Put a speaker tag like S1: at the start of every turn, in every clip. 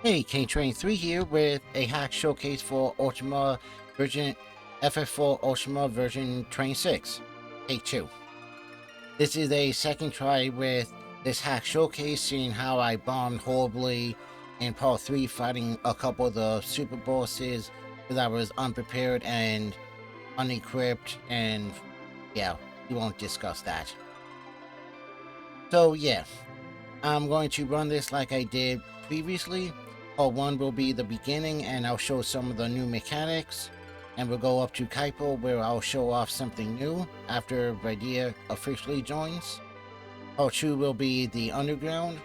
S1: Hey, K23 here with a hack showcase for Ultima version FF4 Ultima version 26. Take 2. This is a second try with this hack showcase, seeing how I bombed horribly in part 3 fighting a couple of the super bosses because I was unprepared and unequipped, and yeah, we won't discuss that. So yeah, I'm going to run this like I did previously. Part 1 will be the beginning, and I'll show some of the new mechanics, and we'll go up to Kaipo where I'll show off something new after Raiden officially joins. Part 2 will be the underground,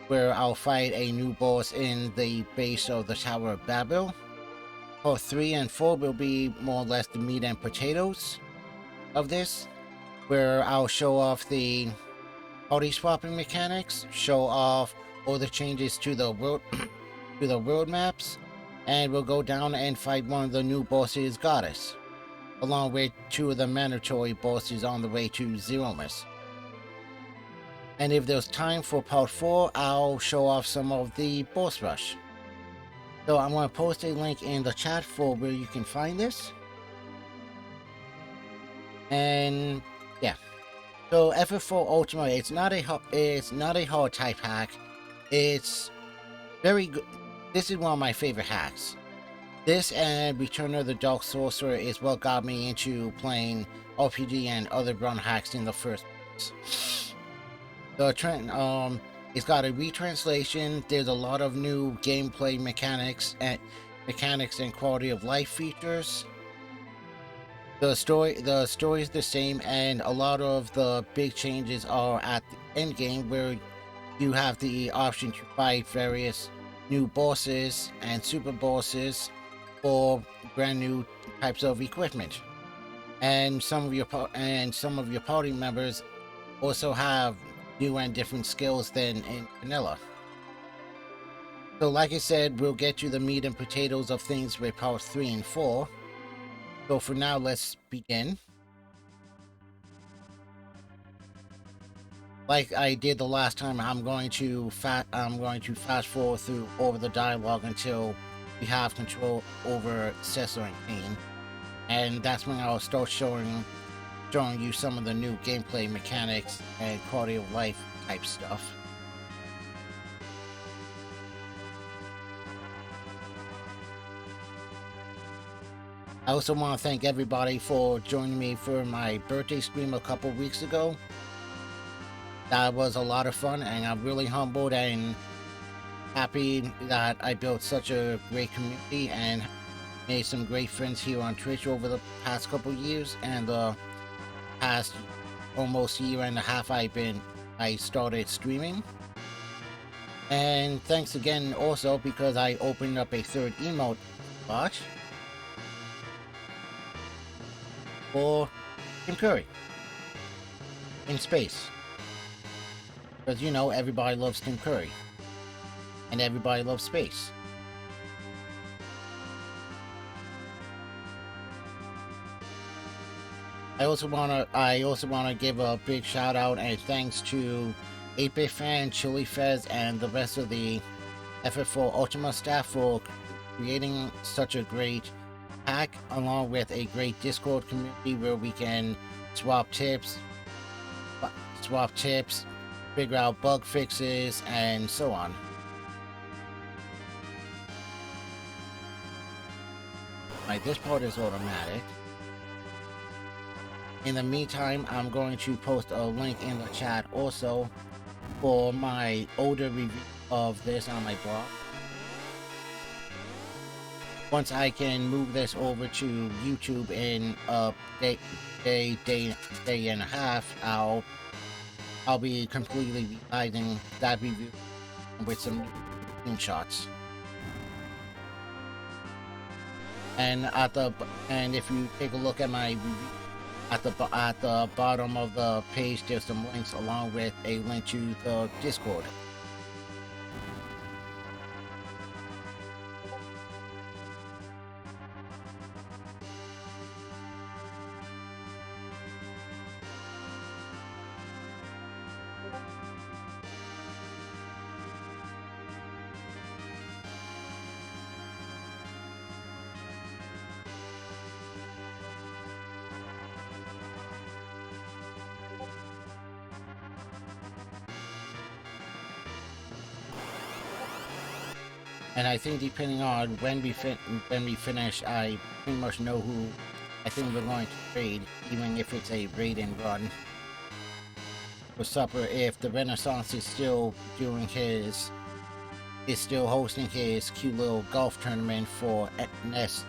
S1: where I'll fight a new boss in the base of the Tower of Babil. Part 3 and 4 will be more or less the meat and potatoes of this, where I'll show off the party swapping mechanics, show off all the changes to the world to the world maps, and we'll go down and fight one of the new bosses, Goddess, along with 2 of the mandatory bosses on the way to Zeromus. And if there's time for part 4, I'll show off some of the boss rush. So I'm going to post a link in the chat for where you can find this. And yeah. So FF4 Ultima, it's not a hard type hack. It's very good. This is one of my favorite hacks. This and Return of the Dark Sorcerer is what got me into playing RPG and other run hacks in the first place. The trend, it's got a retranslation. There's a lot of new gameplay mechanics and quality of life features. The story is the same, and a lot of the big changes are at the endgame, where you have the option to fight various new bosses and super bosses for brand new types of equipment. And some of your party members also have new and different skills than in vanilla. So like I said, we'll get to the meat and potatoes of things with part 3 and 4. So for now, let's begin. Like I did the last time, I'm going to fast forward through over the dialogue until we have control over Cecil and Kane, and that's when I'll start showing you some of the new gameplay mechanics and quality of life type stuff. I also want to thank everybody for joining me for my birthday stream a couple weeks ago. That was a lot of fun, and I'm really humbled and happy that I built such a great community and made some great friends here on Twitch over the past couple years, and the past almost year and a half I started streaming. And thanks again also because I opened up a third emote spot for Tim Curry in space. Because, you know, everybody loves Tim Curry. And everybody loves space. I also wanna give a big shout out and thanks to 8-Bit Fan, Chili Fez, and the rest of the FF4 Ultima staff for creating such a great hack, along with a great Discord community where we can swap tips, figure out bug fixes, and so on. Right, this part is automatic. In the meantime, I'm going to post a link in the chat also for my older review of this on my blog. Once I can move this over to YouTube in a day and a half, I'll be completely revising that review with some screenshots. And if you take a look at my review, at the bottom of the page, there's some links along with a link to the Discord. And I think depending on when we finish, I pretty much know who I think we're going to raid, even if it's a raiden run for supper. If the Renaissance is still doing is still hosting his cute little golf tournament for NES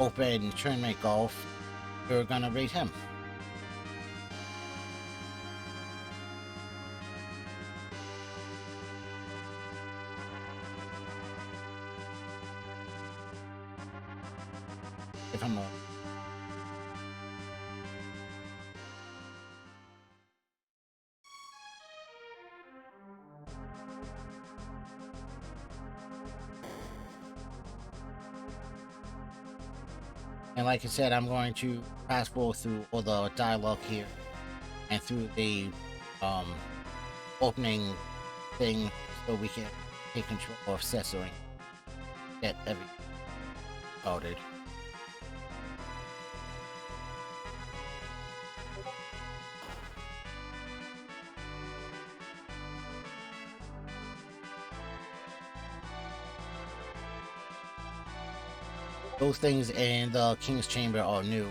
S1: Open Tournament Golf, we're gonna raid him. If I'm wrong. And like I said, I'm going to fast forward through all the dialogue here and through the opening thing so we can take control of Cecil and get everything started. Those things in the King's Chamber are new.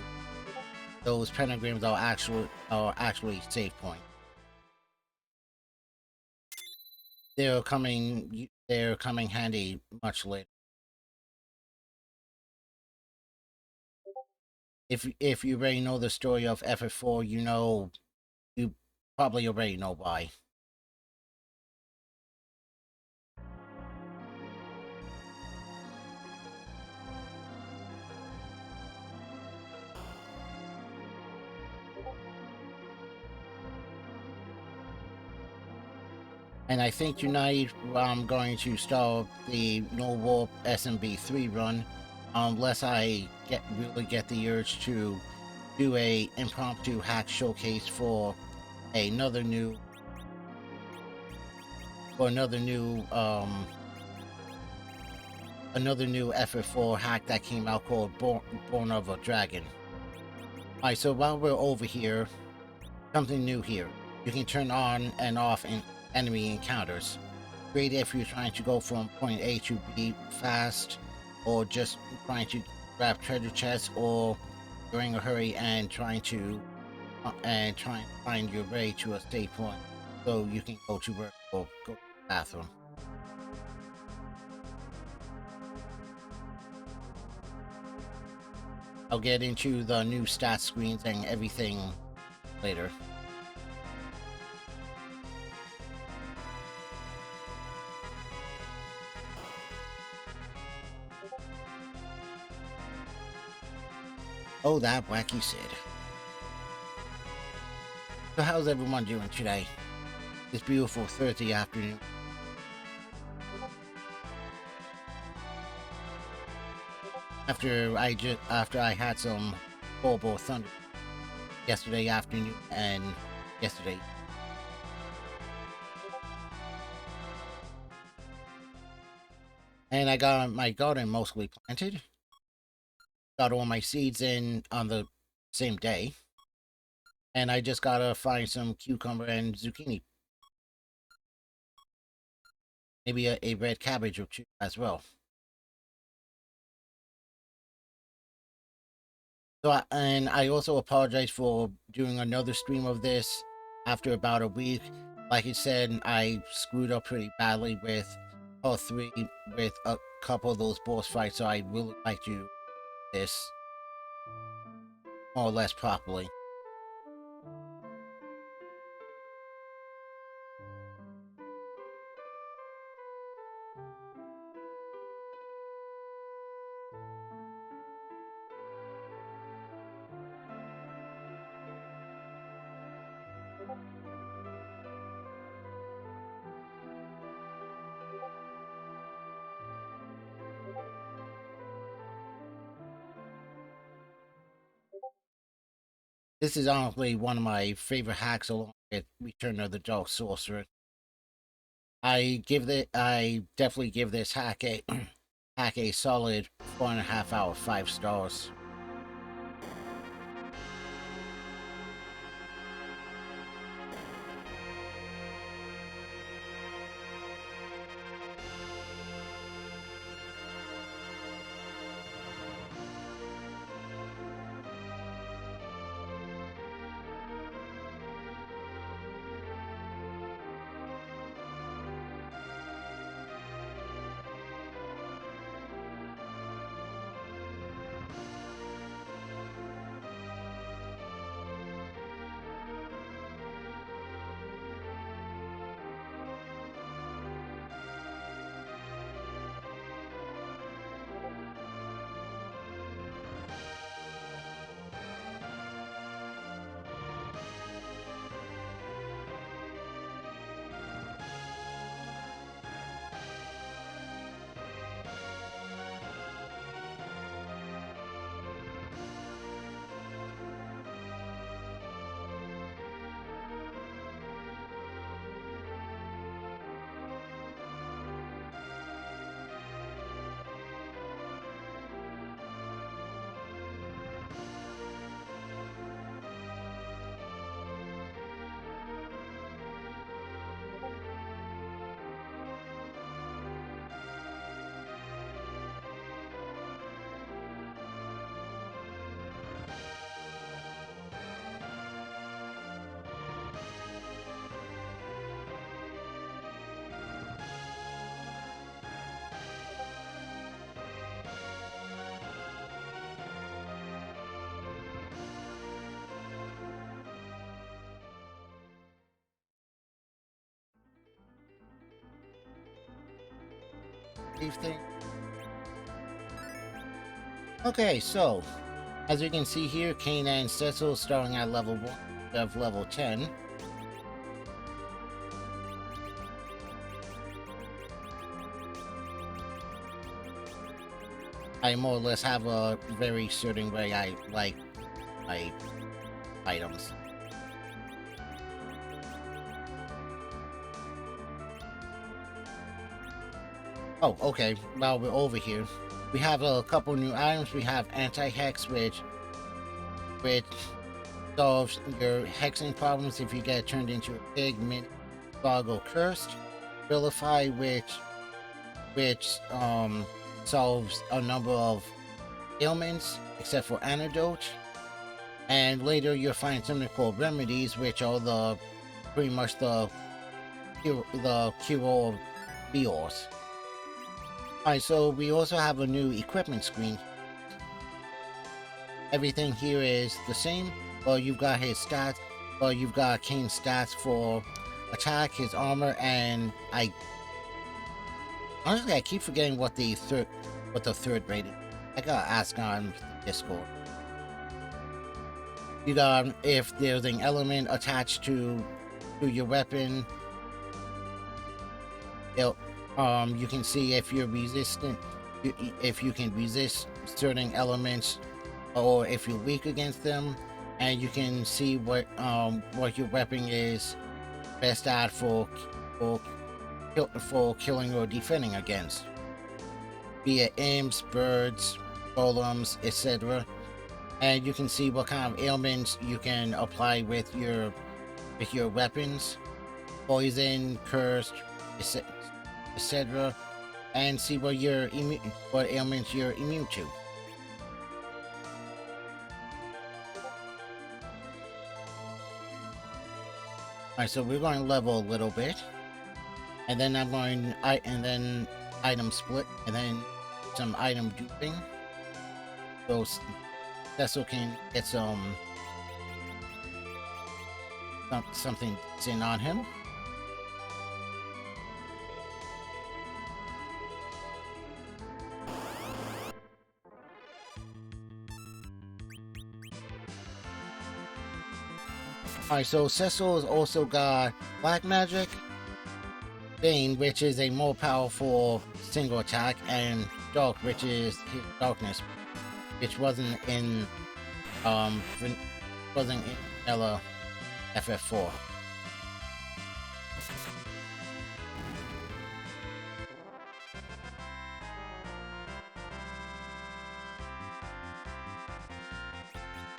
S1: Those pentagrams are actually save point. They're coming handy much later. If you already know the story of FF4, you probably already know why. And I think tonight I'm going to start the No Warp SMB3 run, unless I really get the urge to do a impromptu hack showcase for another new FF4 hack that came out called Born of a Dragon. Alright, so while we're over here, something new here. You can turn on and off in enemy encounters. Great if you're trying to go from point A to B fast, or just trying to grab treasure chests, or you're in a hurry and trying to find your way to a save point so you can go to work or go to the bathroom. I'll get into the new stat screens and everything later. Oh, that wacky Sid. So how's everyone doing today? This beautiful Thursday afternoon. After I had some horrible thunder yesterday afternoon and yesterday. And I got my garden mostly planted. Got all my seeds in on the same day. And I just gotta find some cucumber and zucchini. Maybe a red cabbage or two as well. So, and I also apologize for doing another stream of this after about a week. Like I said, I screwed up pretty badly with part 3 with a couple of those boss fights, so I really like to do this more or less properly. This is honestly one of my favorite hacks along with Return of the Dark Sorcerer. I definitely give this hack a hack a solid 4.5 out of 5 stars. believe thing. Okay, so as you can see here, Kane and Cecil starting at level 1 of level 10. I more or less have a very certain way I like my items. Oh, okay, while we're over here, we have a couple new items. We have anti-hex, which solves your hexing problems if you get turned into a pig, mini, frog, or cursed. Vilify, which solves a number of ailments except for antidote. And later you'll find something called remedies, which are pretty much the cure of Bios. Alright, so we also have a new equipment screen. Everything here is the same, but you've got his stats, but you've got Kane's stats for attack, his armor, and honestly I keep forgetting what the third rating. I gotta ask on Discord. You got if there's an element attached to your weapon. You can see if you're resistant, if you can resist certain elements, or if you're weak against them, and you can see what your weapon is best at for killing or defending against, be it imps, birds, golems, etc. And you can see what kind of ailments you can apply with your weapons, poison, cursed, etc., and see what ailments you're immune to. Alright, so we're going to level a little bit, and then then item split, and then some item duping. So Cecil can get something in on him. Alright, so Cecil has also got Black Magic, Bane, which is a more powerful single attack, and Dark, which is his darkness, which wasn't in Vanilla FF4.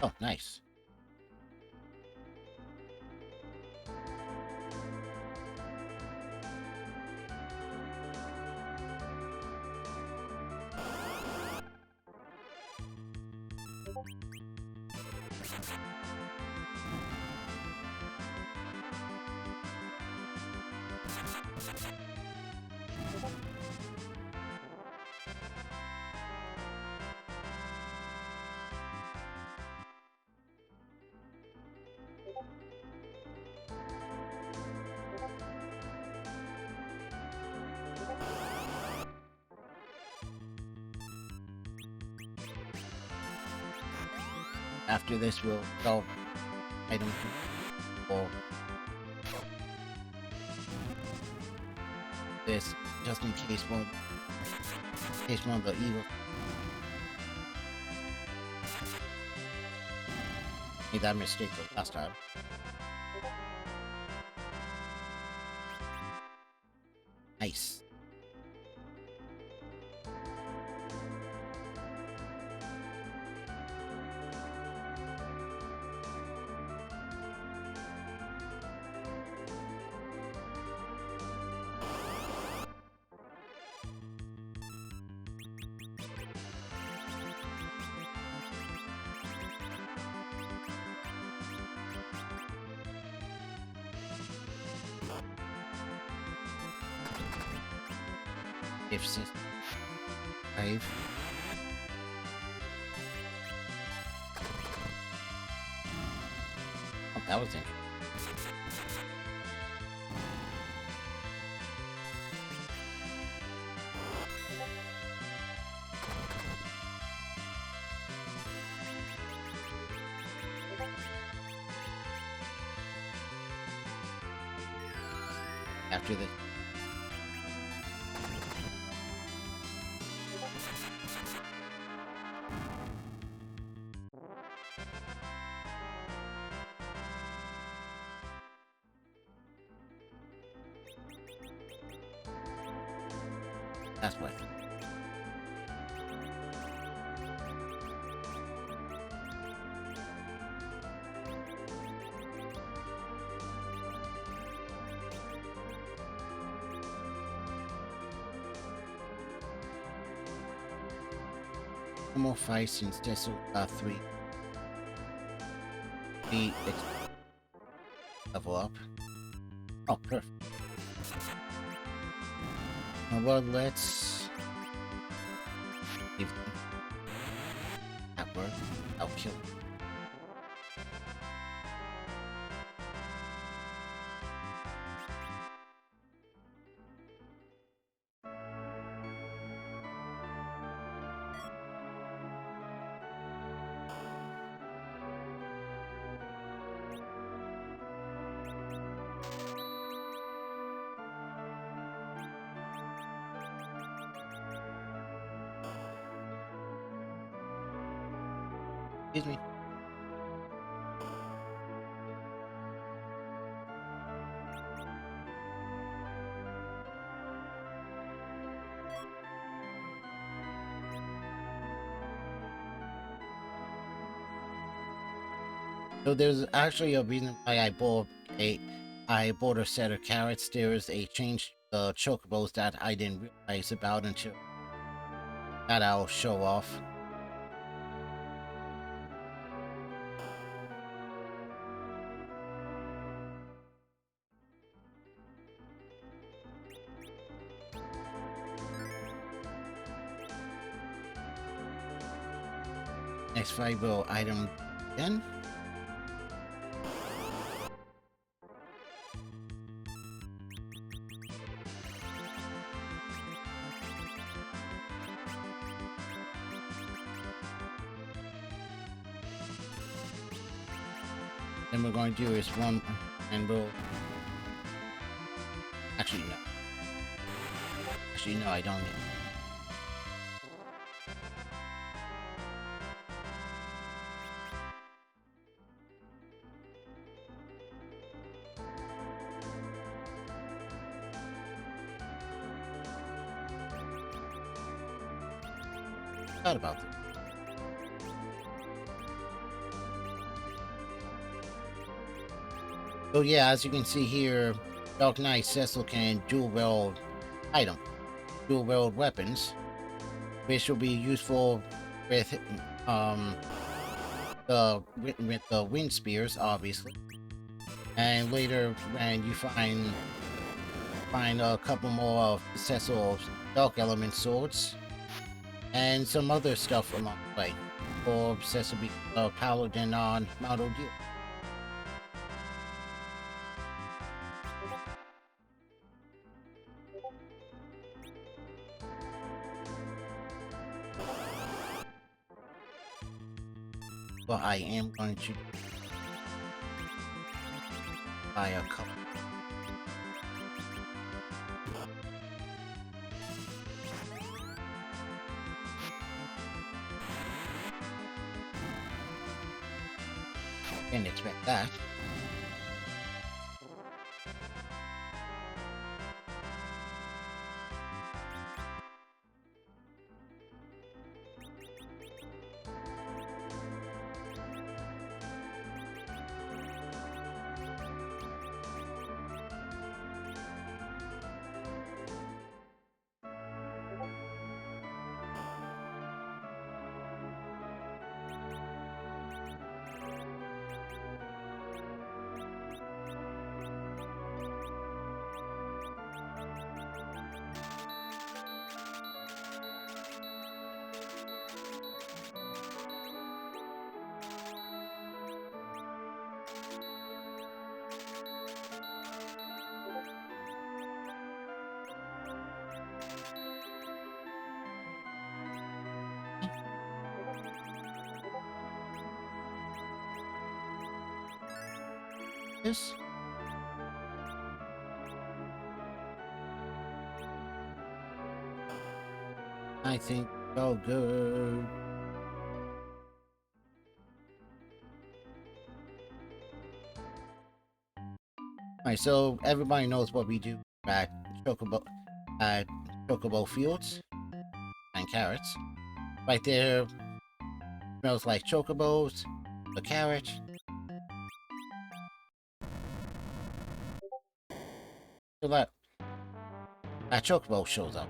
S1: Oh, nice. After this, we'll go item for this, just in case one of the evil made that mistake the last time. Nice. If save. Oh, that was interesting. after this. That's what. More fights in Cecil 3. Level up. Oh, perfect. Well, let's leave that work. I'll kill him. Excuse me. So there's actually a reason why I bought a set of carrots. There's a change the chocobos that I didn't realize about until that I'll show off. Next fight will item again. Then we're going to do is one and we'll actually no. Actually no, I don't need. Thought about this. So yeah, as you can see here, Dark Knight Cecil can dual wield weapons, which will be useful with the wind spears, obviously. And later, when you find a couple more of Cecil's dark element swords, and some other stuff along the way, or Cecil be paladin on Mount O'Deal. But I am going to buy a couple. Didn't expect that. This. I think so good. Alright, so everybody knows what we do at Chocobo at Chocobo Fields and carrots. Right there smells like chocobos, the carrot. So that chocobo shows up.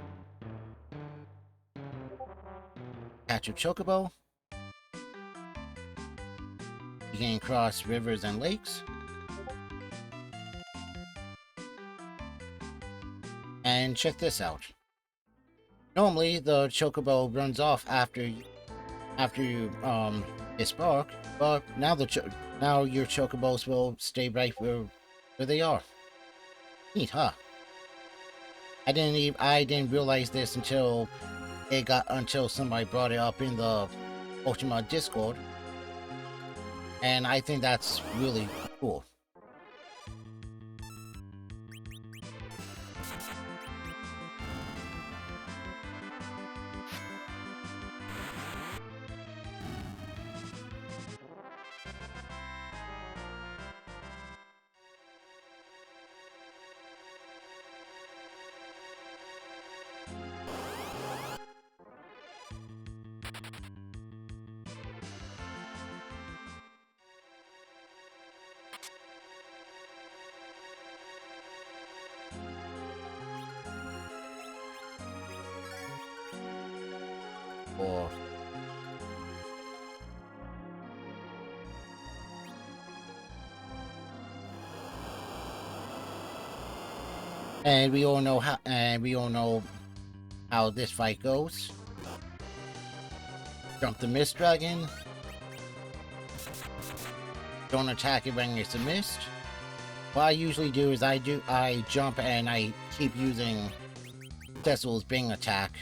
S1: Catch a chocobo. You can cross rivers and lakes. And check this out. Normally, the chocobo runs off after you spark, but now your chocobos will stay right where they are. Neat, huh? I didn't realize this until somebody brought it up in the Ultima Discord, and I think that's really cool. Or and we all know how this fight goes. Jump the mist dragon. Don't attack it when it's a mist. What I usually do is I jump and I keep using Cecil's Bing attack.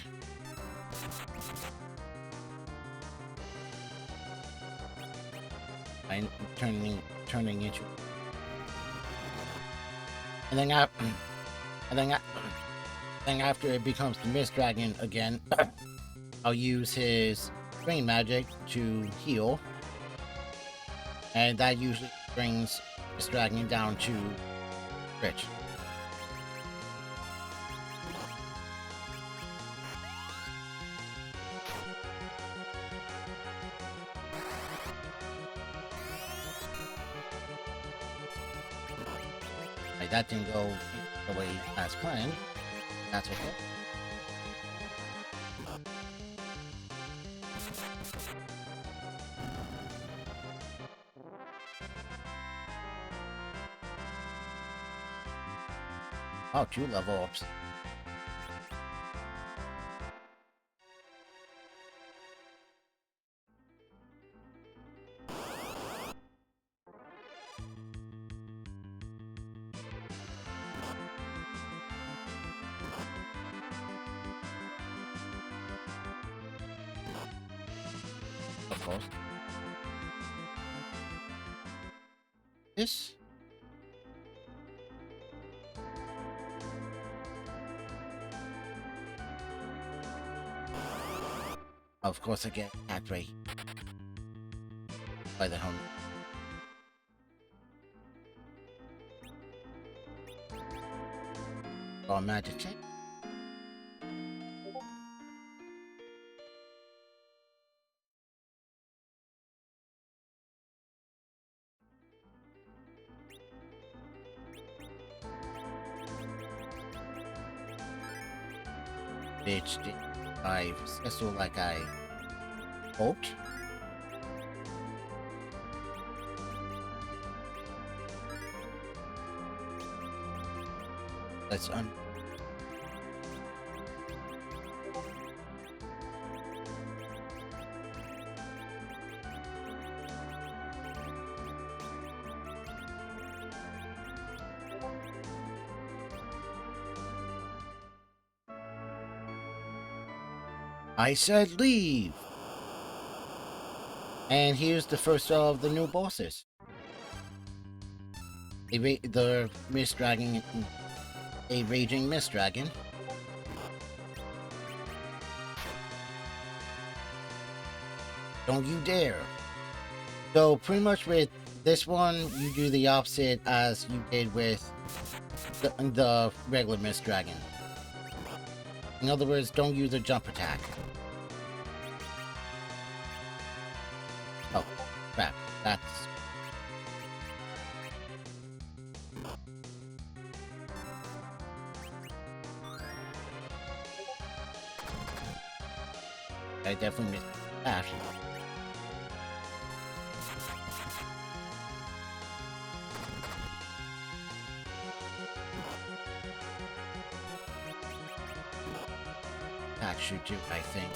S1: I'm turning into, and then after it becomes the mist dragon again, I'll use his rain magic to heal, and that usually brings this dragon down to rich. That didn't go the way as planned. That's okay. Oh, 2 level ups. Of course. This. Of course I get attacked right by the home. Oh, magic check. Bitch, did I Cecil like I hoped? Let's I said leave! And here's the first of the new bosses. The Mist Dragon, a Raging Mist Dragon. Don't you dare. So pretty much with this one, you do the opposite as you did with the regular Mist Dragon. In other words, don't use a jump attack. Oh, crap. That's... I definitely missed that. That should do, I think.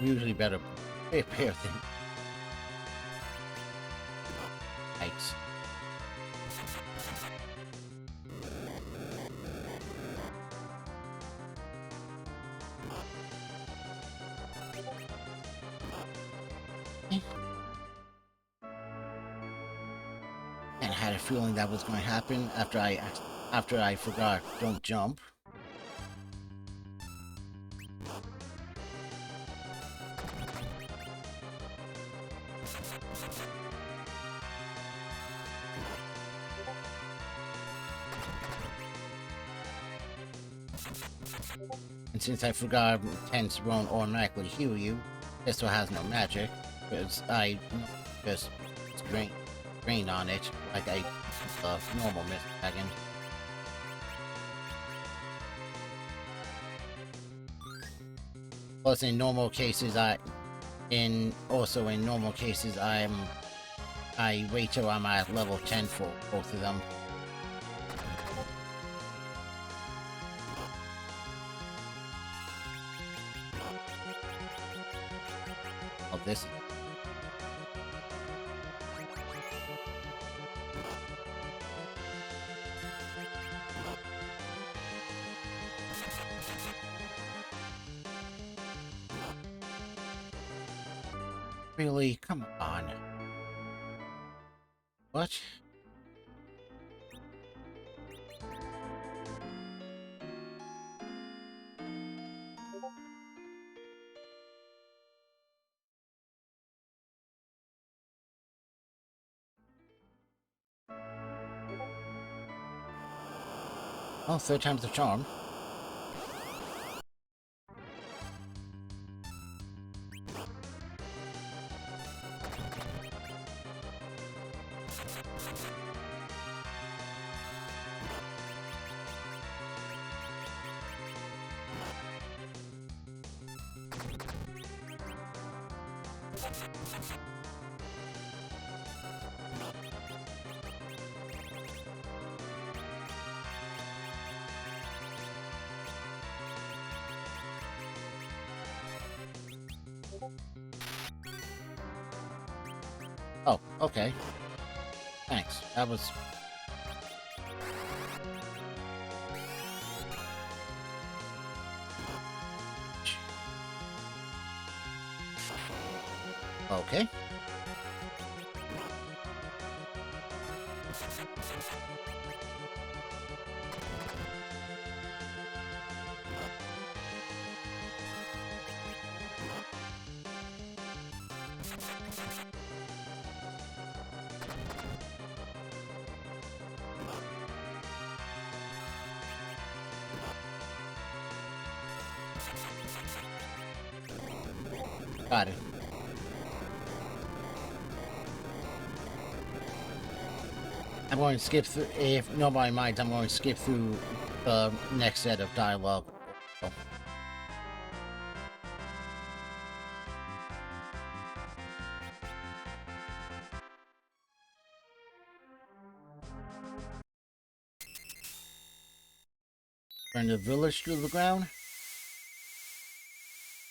S1: Usually better prepare things. Yikes. And I had a feeling that was going to happen after I forgot don't jump. And since I forgot Tense won't automatically heal you, this one has no magic, because I just drain on it like a normal Mist Dragon. Plus, in normal cases, I wait till I'm at level 10 for both of them. Oh, this. Really? Come on. What? Oh, third time's the charm. Oh, okay. Thanks. That was... Okay. Got it. I'm going to skip through, if nobody minds, I'm going to skip through the next set of dialogue. Burn the village to the ground?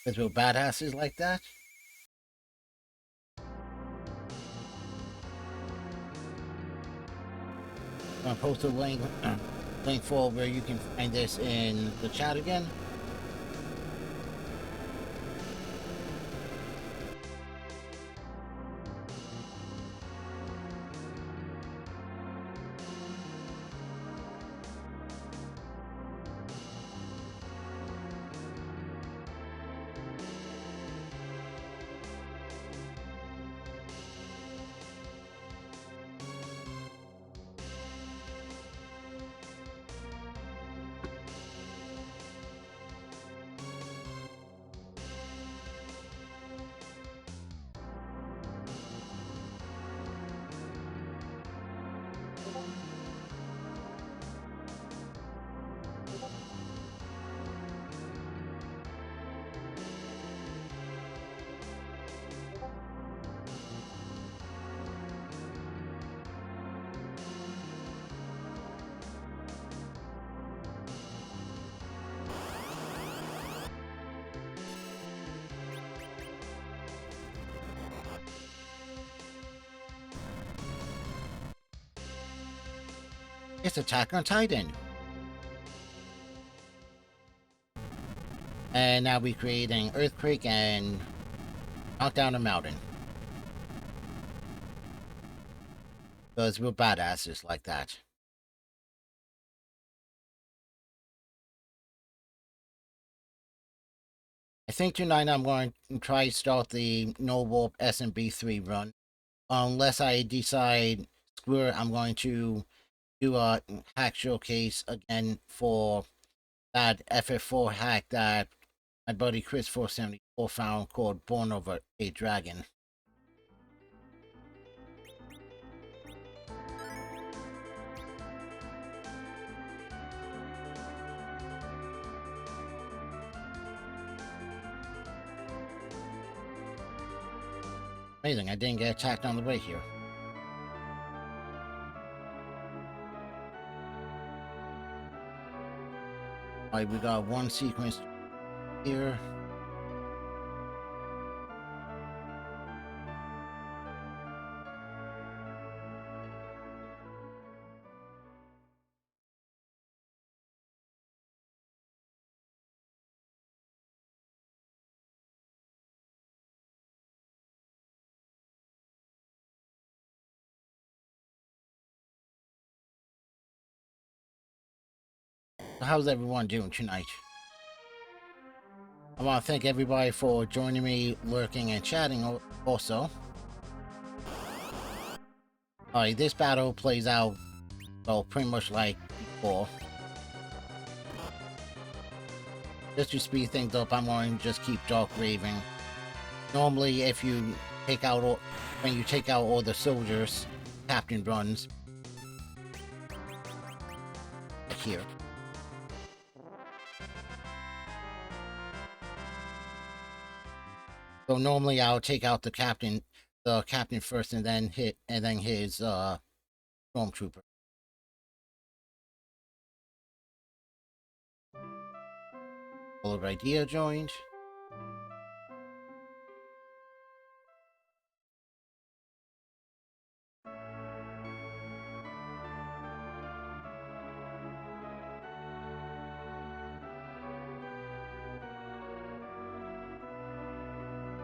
S1: There's no badasses like that? I'm gonna post a link for where you can find this in the chat again. It's Attack on Titan. And now we create an earthquake and knock down a mountain. Because we're badasses like that. I think tonight I'm going to try to start the No Warp SMB3 run. Unless I decide, screw it, I'm going to do a hack showcase again for that FF4 hack that my buddy Chris474 found called Born Over a Dragon. Amazing, I didn't get attacked on the way here. Alright, we got one sequence here. So how's everyone doing tonight? I want to thank everybody for joining me, lurking and chatting also. Alright, this battle plays out, well, pretty much like before. Just to speed things up, I'm going to just keep Dark Raving. Normally, if you take out all, when you take out all the soldiers, Captain runs. Like here. So normally I'll take out the captain first, and then his stormtrooper. Full of idea joined.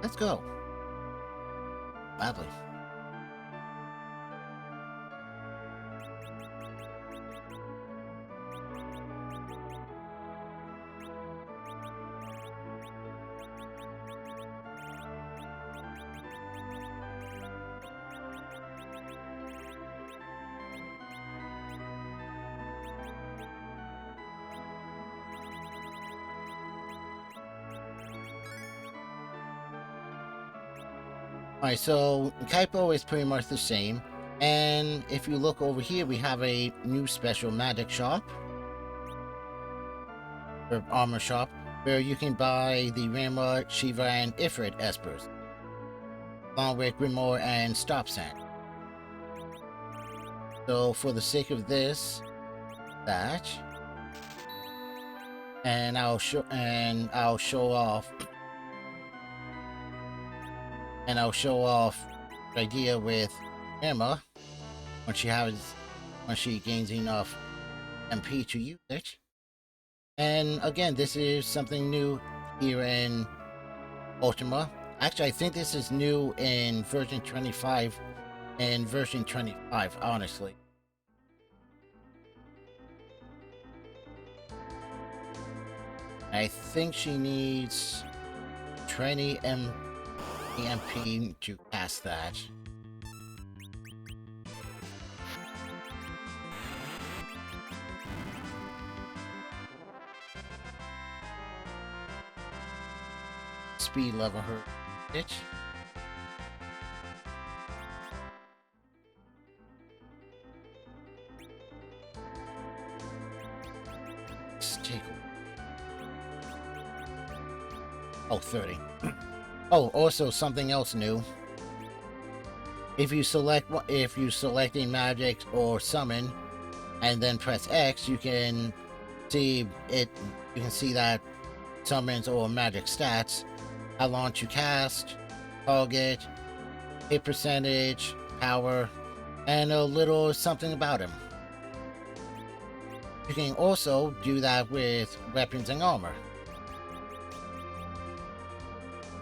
S1: Let's go. Badly. Alright, so Kaipo is pretty much the same. And if you look over here, we have a new special magic shop. Or armor shop, where you can buy the Rama, Shiva, and Ifrit espers. Along with Grimoire and Stop Sand. So for the sake of this, that. And I'll show off. And I'll show off the idea with Emma when she gains enough MP to use it. And again, this is something new here in Ultima. Actually, I think this is new in version 25. In version 25, honestly. I think she needs 20 MP to cast that. Speed level her bitch. Let's take 30. Oh, also something else new. If you select a magic or summon, and then press X, you can see it. You can see that summons or magic stats, how long to cast, target, hit percentage, power, and a little something about him. You can also do that with weapons and armor.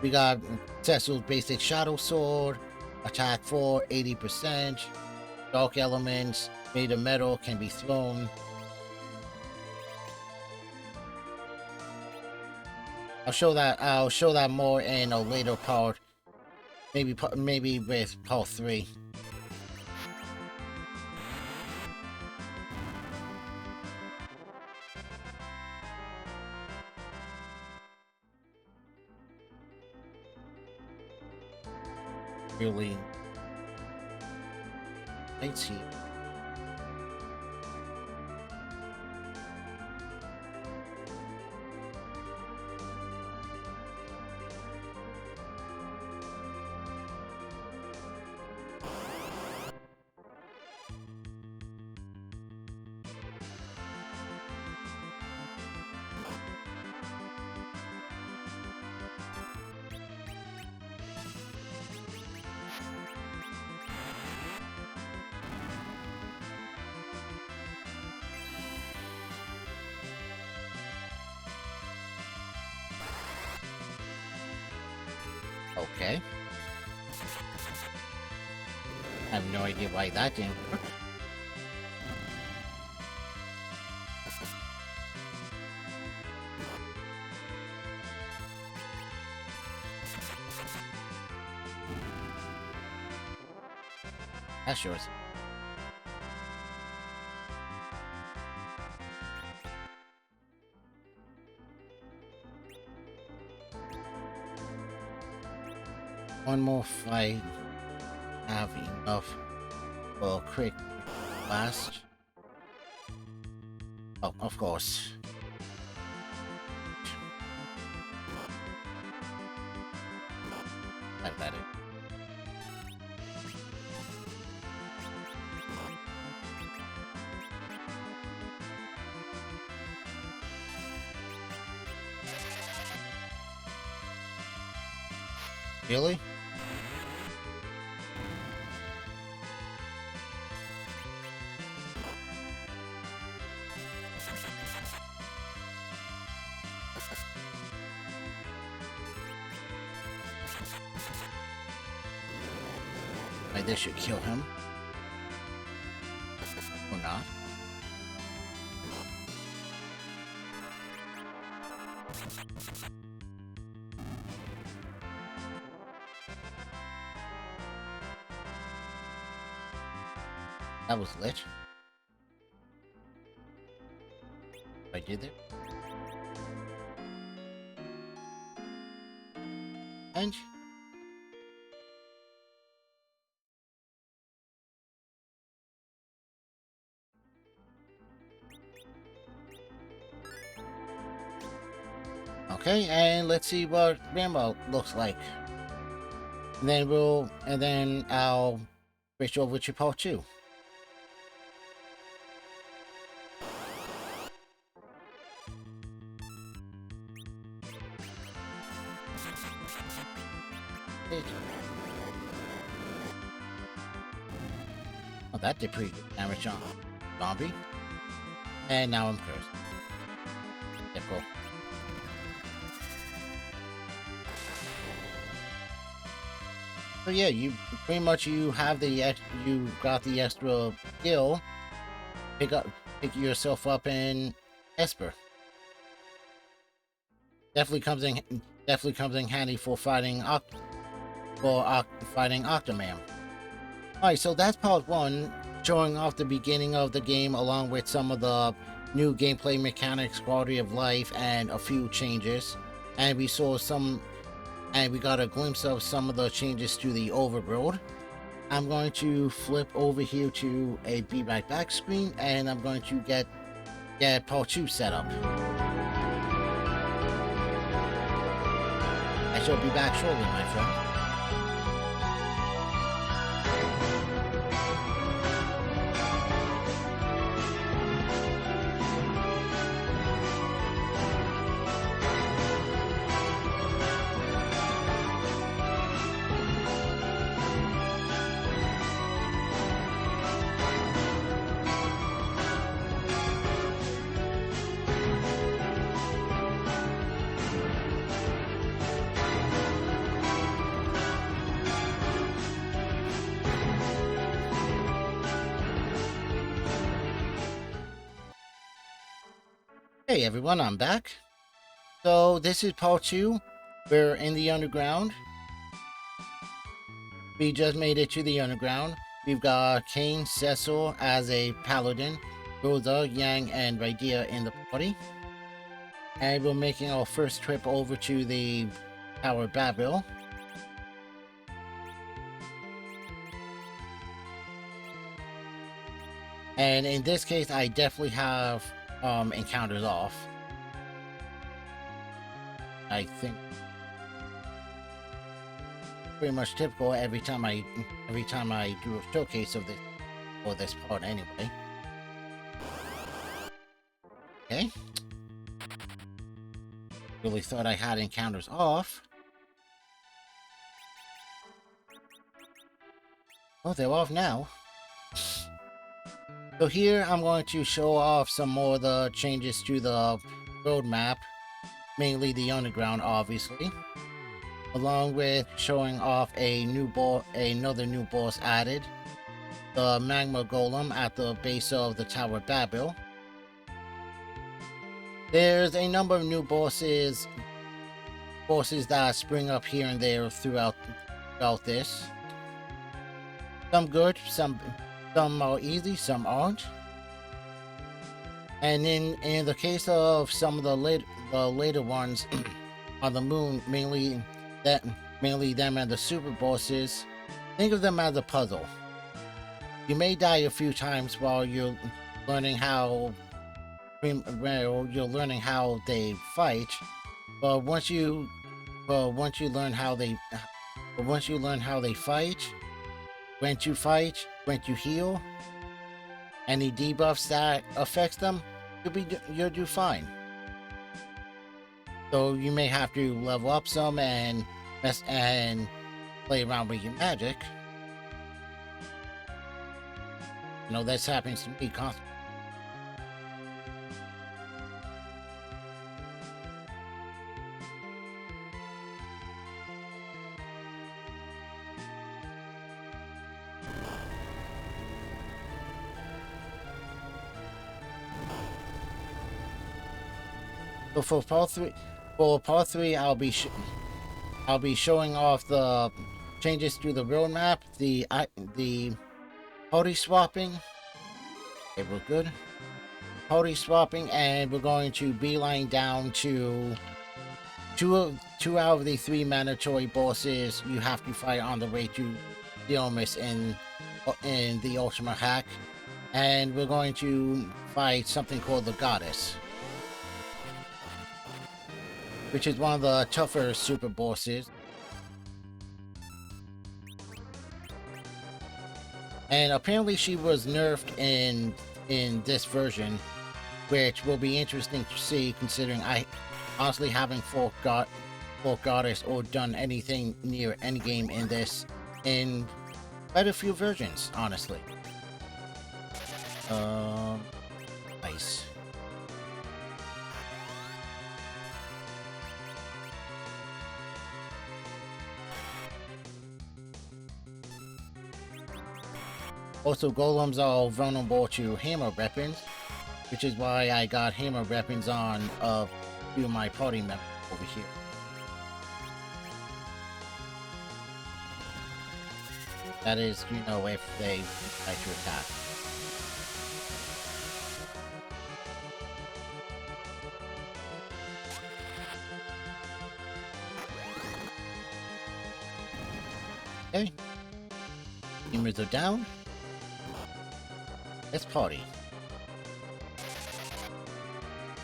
S1: We got Cecil's basic shadow sword, attack 4, 80%, dark elements made of metal can be thrown. I'll show that more in a later part. Maybe with part 3. Really, let's see. Okay. I have no idea why that didn't work. That's yours. One more fight. Have enough for a quick blast. Oh, of course. I've got it. Really? This should kill him. Or not. That was lit. I did it. And okay, and let's see what Rambo looks like. And then I'll switch over to part 2. Oh, that did pretty good damage on zombie. And now I'm cursed. Typical. So yeah, you pretty much you got the extra skill. Pick yourself up in Esper. Definitely comes in handy for fighting Octoman. Alright, so that's part 1, showing off the beginning of the game along with some of the new gameplay mechanics, quality of life, and a few changes. And we got a glimpse of some of the changes to the overworld. I'm going to flip over here to a Be Right Back screen, and I'm going to get part 2 set up. I shall be back shortly, my friend. Hey everyone, I'm back. So this is part 2. We're in the underground. We just made it to the underground. We've got Kane, Cecil as a paladin, Rosa, Yang, and Raiden in the party. And we're making our first trip over to the Tower Babil. And in this case, I definitely have encounters off. I think pretty much typical every time I do a showcase of this for this part anyway. Okay. Really thought I had encounters off. Oh, they're off now. So here I'm going to show off some more of the changes to the roadmap, mainly the underground, obviously, along with showing off another new boss added, the magma golem at the base of the Tower Babil. There's a number of new bosses that spring up here and there throughout this. Some good, some are easy, some aren't. And in the case of some of the later ones on the moon, mainly them and the super bosses, think of them as a puzzle. You may die a few times while you're learning how they fight, but once you learn how they fight, when you heal, any debuffs that affects them, you'll do fine. So you may have to level up some and play around with your magic. You know, this happens to me constantly. So for part three, I'll be showing off the changes to the roadmap, the party swapping. Okay, we're good. Party swapping, and we're going to beeline down to two out of the 3 mandatory bosses you have to fight on the way to zeromus in the Ultima hack, and we're going to fight something called the Goddess, which is one of the tougher super bosses. And apparently she was nerfed in this version, which will be interesting to see, considering I honestly haven't fought Goddess or done anything near Endgame in this in quite a few versions, honestly. Nice. Also, golems are vulnerable to hammer weapons, which is why I got hammer weapons on a few of my party members over here. That is, you know, if they try to attack. Okay. Gamers are down. Let's party.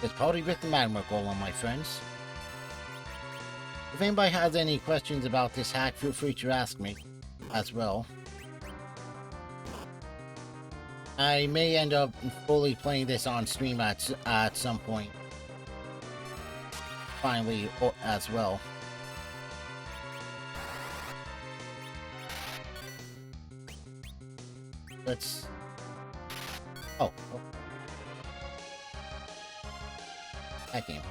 S1: Let's party with the magma golem, my friends. If anybody has any questions about this hack, feel free to ask me as well. I may end up fully playing this on stream at some point. Finally, as well. Let's... Oh. That game.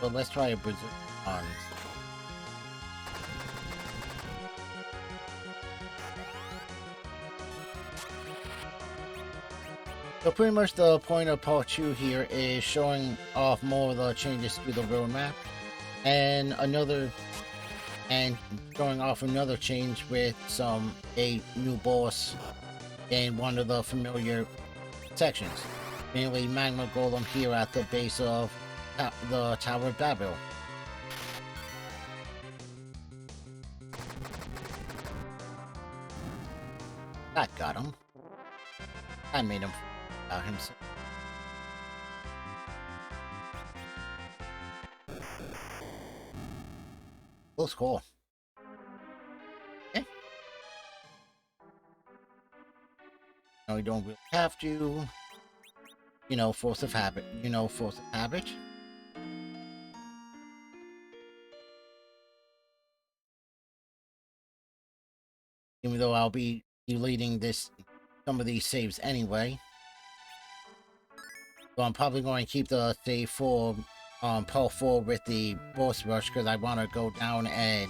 S1: So let's try a berserk on. So pretty much the point of part 2 here is showing off more of the changes to the roadmap, and showing off another change with a new boss in one of the familiar sections, mainly magma golem here at the base of the Tower of Babil. That got him. That made him about himself. Close call. Okay. No, you don't really have to. You know, force of habit. Force of habit. Even though I'll be deleting some of these saves anyway. So I'm probably going to keep the save for part 4 with the boss rush, because I want to go down and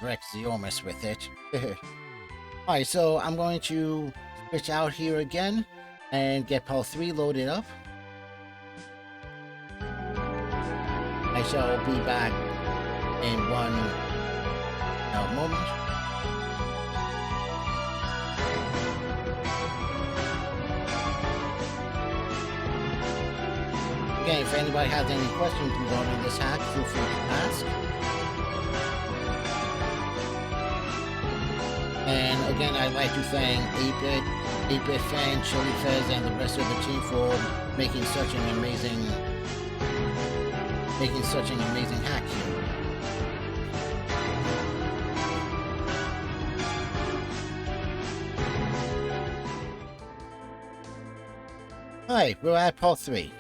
S1: wreck zeromus with it. Alright, so I'm going to switch out here again and get part 3 loaded up. I shall be back in one moment. Again, if anybody has any questions regarding this hack, feel free to ask. And again, I'd like to thank 8-Bit Fan, Chili Fez, and the rest of the team for making such an amazing hack here. Alright, we're at part 3.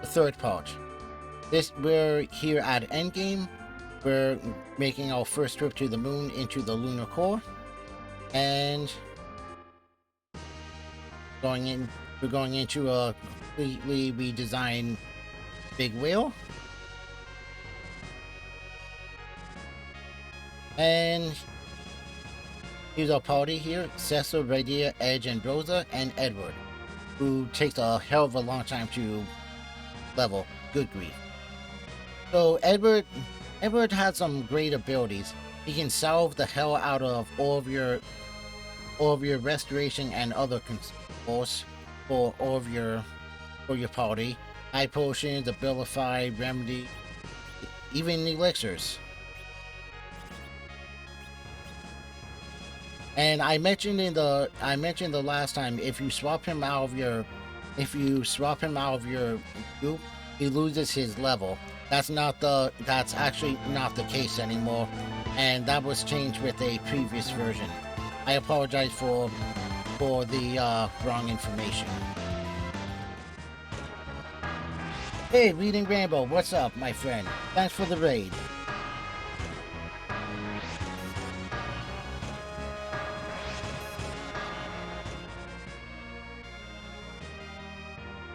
S1: The third part. We're here at Endgame. We're making our first trip to the moon into the lunar core. And we're going into a completely redesigned big wheel. And here's our party here: Cecil, Radia, Edge, and Rosa, and Edward, who takes a hell of a long time to level. Good grief. So Edward has some great abilities. He can salve the hell out of all of your restoration and other consumables for your party. High potions, abilify, remedy, even elixirs. And I mentioned the last time, if you swap him out of your group, he loses his level. That's actually not the case anymore, and that was changed with a previous version. I apologize for the wrong information. Hey, Reading Rainbow, what's up, my friend? Thanks for the raid.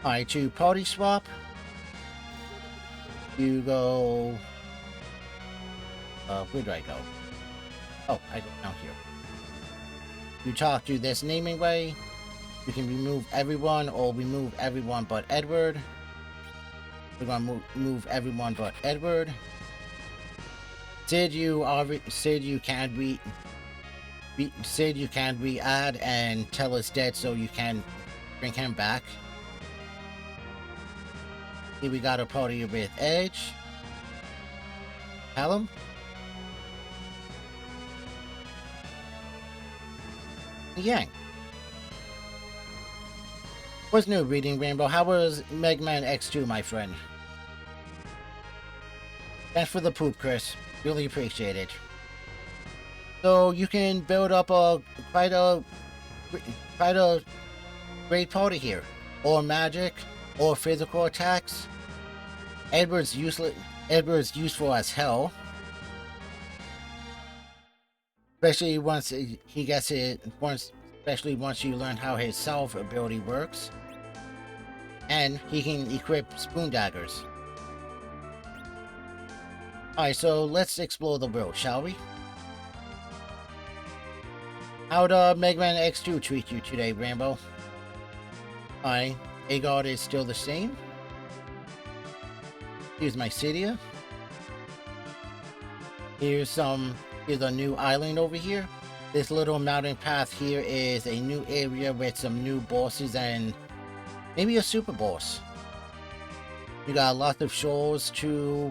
S1: Alright, to party swap, you go... where do I go? Oh, I go down here. You talk to this naming way. You can remove everyone or remove everyone but Edward. We're gonna move everyone but Edward. Sid you can re-add and tell it's dead so you can bring him back. Here we got a party with Edge, Hallam, Yang. What's new, Reading Rainbow? How was Mega Man X2, my friend? Thanks for the poop, Chris. Really appreciate it. So you can build up quite a great party here, or magic, or physical attacks. Edward's useful as hell, especially once he gets it. Especially once you learn how his salve ability works, and he can equip spoon daggers. Alright, so let's explore the world, shall we? How'd Mega Man X2 treat you today, Rambo? Hi, Agard is still the same. Here's my Cydia. Here's a new island over here. This little mountain path here is a new area with some new bosses and maybe a super boss. You got lots of shoals to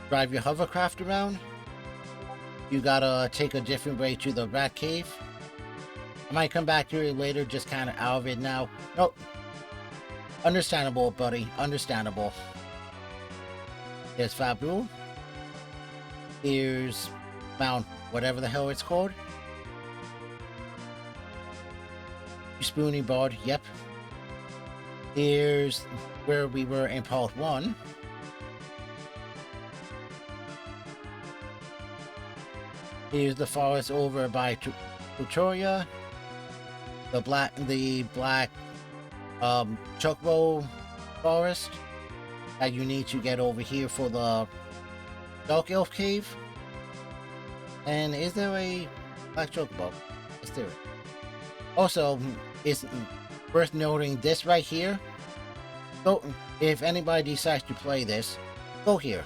S1: drive your hovercraft around. You gotta take a different way to the rat cave. I might come back to it later, just kind of out of it now. Nope. Understandable, buddy. Understandable. Here's Fabul. Here's Mount whatever the hell it's called. Spoony Board, yep. Here's where we were in part 1. Here's the forest over by Tutoria. The black chocobo forest that you need to get over here for the Dark Elf Cave. And is there a black chocobo? Is there? Also, it's worth noting this right here. So, if anybody decides to play this, go here.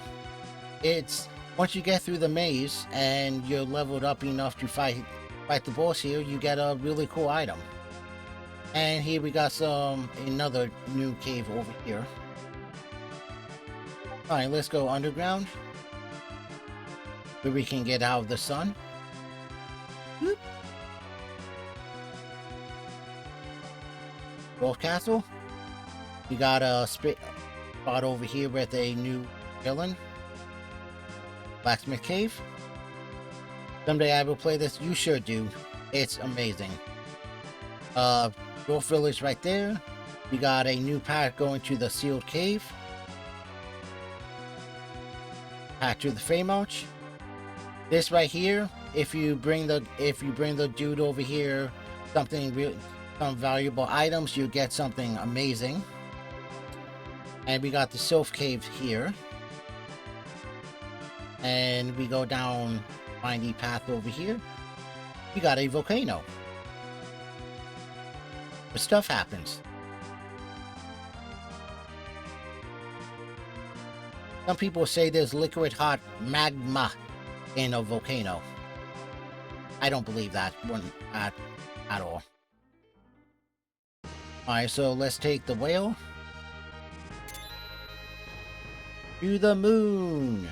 S1: It's once you get through the maze and you're leveled up enough to fight the boss here, you get a really cool item. And here we got another new cave over here. Alright, let's go underground, where we can get out of the sun. Whoop. Wolf Castle. You got a spot over here with a new villain. Blacksmith Cave. Someday I will play this. You sure do. It's amazing. Wolf Village right there. You got a new path going to the sealed cave. Path to the Fey March. This right here, if you bring the dude over here some valuable items, you get something amazing. And we got the Sylph Cave here. And we go down windy path over here. We got a volcano. But stuff happens. Some people say there's liquid hot magma in a volcano. I don't believe that one at all. Alright, so let's take the whale to the moon.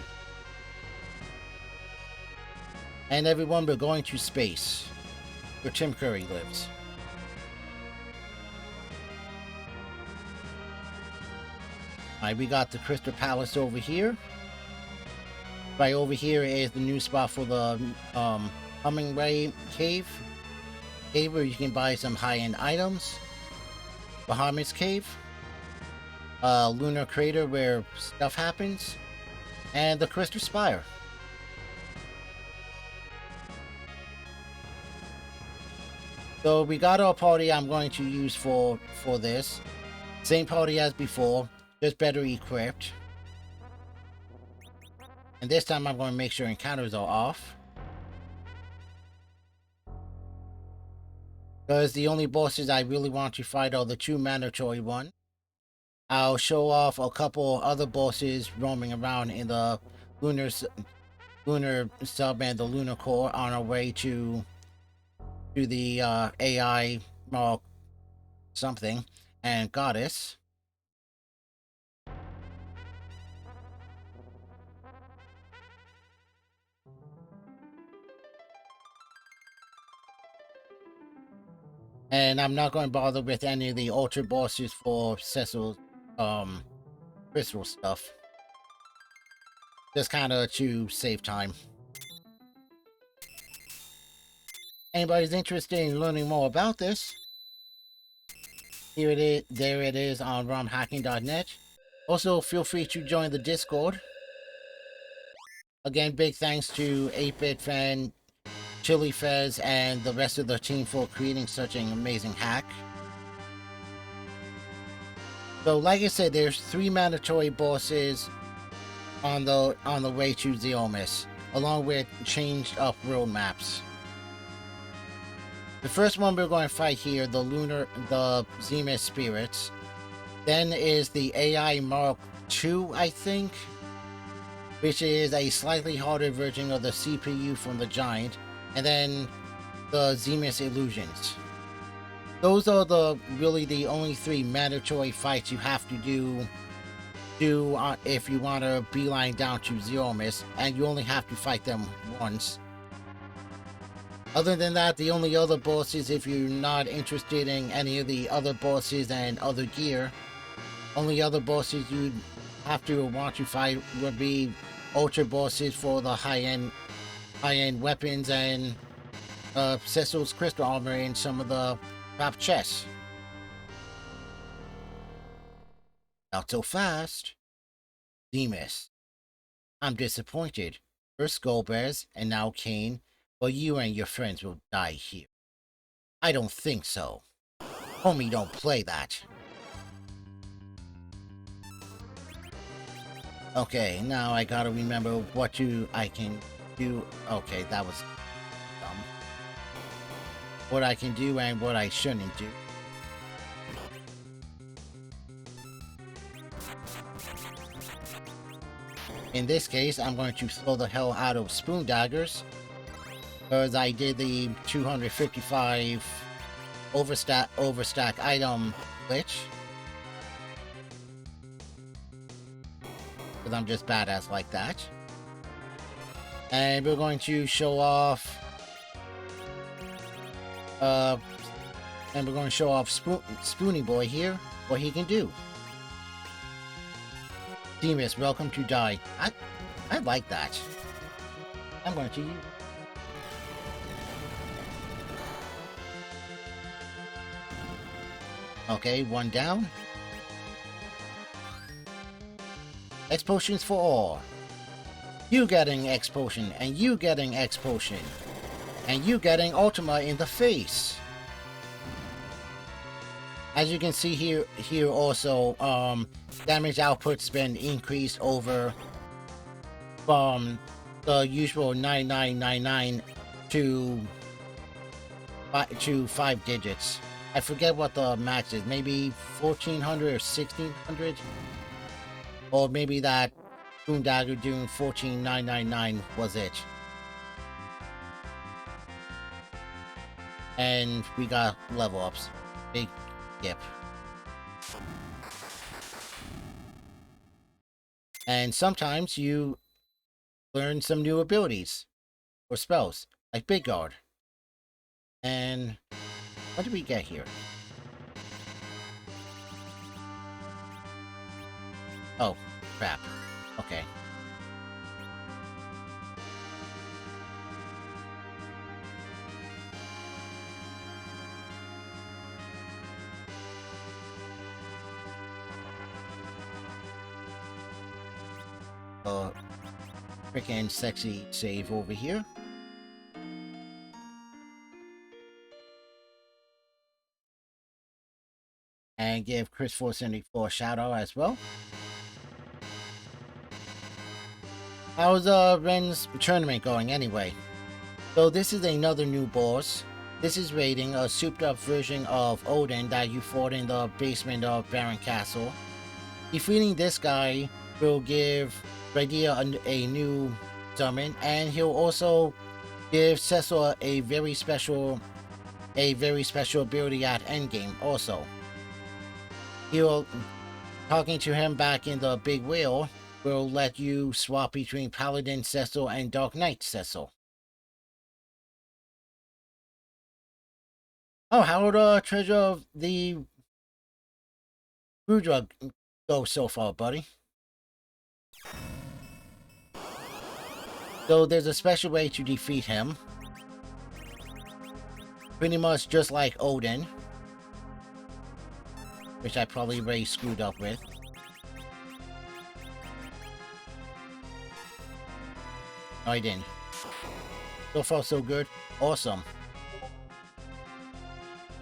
S1: And everyone, we're going to space, where Tim Curry lives. Alright, we got the Crystal Palace over here. Right over here is the new spot for the Hummingray Cave. Cave where you can buy some high-end items. Bahamut's Cave. Lunar Crater where stuff happens. And the Crystal Spire. So we got our party I'm going to use for this. Same party as before, just better equipped. And this time I'm going to make sure encounters are off. Because the only bosses I really want to fight are the two mandatory ones. I'll show off a couple other bosses roaming around in the lunar sub and the lunar core on our way to the AI something and goddess. And I'm not going to bother with any of the ultra bosses for Cecil's crystal stuff. Just kind of to save time. Anybody's interested in learning more about this, here it is, there it is on romhacking.net. Also, feel free to join the Discord. Again, big thanks to 8-Bit Fan, Chili Fez, and the rest of the team for creating such an amazing hack. So, like I said, there's 3 mandatory bosses on the way to zeromus, along with changed up road maps. The first one we're going to fight here, the zeromus spirits. Then is the AI Mark II, I think, which is a slightly harder version of the CPU from the Giant, and then the zeromus illusions. Those are really the only 3 mandatory fights you have to do if you want to beeline down to zeromus, and you only have to fight them once. Other than that, the only other bosses, if you're not interested in any of the other bosses and other gear, only other bosses you'd have to want to fight would be ultra bosses for the high-end weapons and Cecil's crystal armor and some of the crap chests. Not so fast. zeromus. I'm disappointed. First Skullbears and now Kane, but you and your friends will die here. I don't think so. Homie, don't play that. Okay, now I gotta remember what I can do. Okay, that was dumb. What I can do and what I shouldn't do. In this case, I'm going to throw the hell out of spoon daggers, because I did the 255 overstack item glitch. Because I'm just badass like that. And we're going to show off Spoony Boy here, what he can do. zeromus, welcome to die. I like that. I'm going to use. Okay, 1 down. X potions for all. You getting X potion, and you getting X potion, and you getting Ultima in the face. As you can see here also, damage output's been increased over from the usual 9999 to 5 digits. I forget what the max is, maybe 1400 or 1600? Or maybe that Boondagger doing 14999 was it. And we got level ups. Big skip. And sometimes you learn some new abilities or spells, like Big Guard. And what did we get here? Oh, crap. Okay. Freaking sexy save over here. And give Chris474 a shout out as well. How's Ren's tournament going anyway? So this is another new boss. This is raiding a souped up version of Odin that you fought in the basement of Baron Castle. Defeating this guy will give Raiden a new summon, and he'll also give Cecil a very special ability at Endgame also. Talking to him back in the big wheel will let you swap between Paladin Cecil and Dark Knight Cecil. Oh, how would Treasure of the Brew Drug go so far, buddy? So there's a special way to defeat him. Pretty much just like Odin. Which I probably already screwed up with. No, I didn't. So far, so good. Awesome.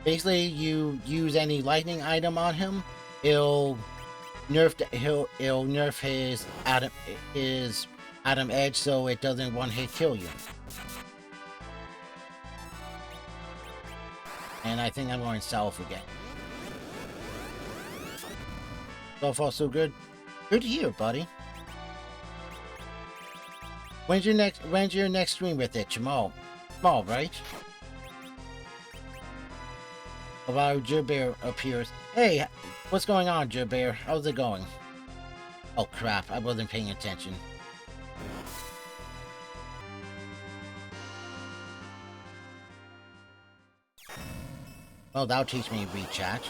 S1: Basically, you use any lightning item on him, it'll nerf his Atom Edge so it doesn't one hit kill you. And I think I'm going south again. So far, so good. Good to hear, buddy. When's your next stream with it? Tomorrow. Tomorrow, right? About Jibbear appears. Hey, what's going on, Jibbear? How's it going? Oh crap, I wasn't paying attention. Well, that'll teach me to read chat.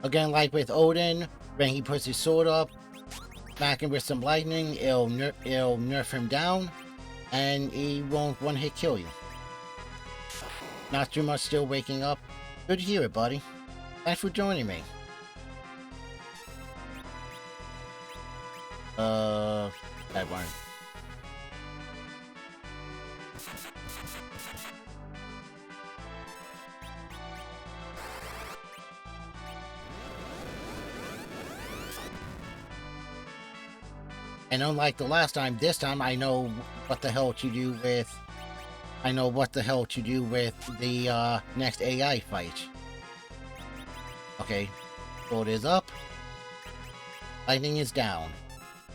S1: Again, like with Odin, when he puts his sword up, smack him with some lightning, it'll nerf him down, and he won't one-hit kill you. Not too much still waking up. Good to hear it, buddy. Thanks for joining me. That one. And unlike the last time, this time I know what the hell to do with... I know what the hell to do with the next AI fight. Okay, sword is up. Lightning is down.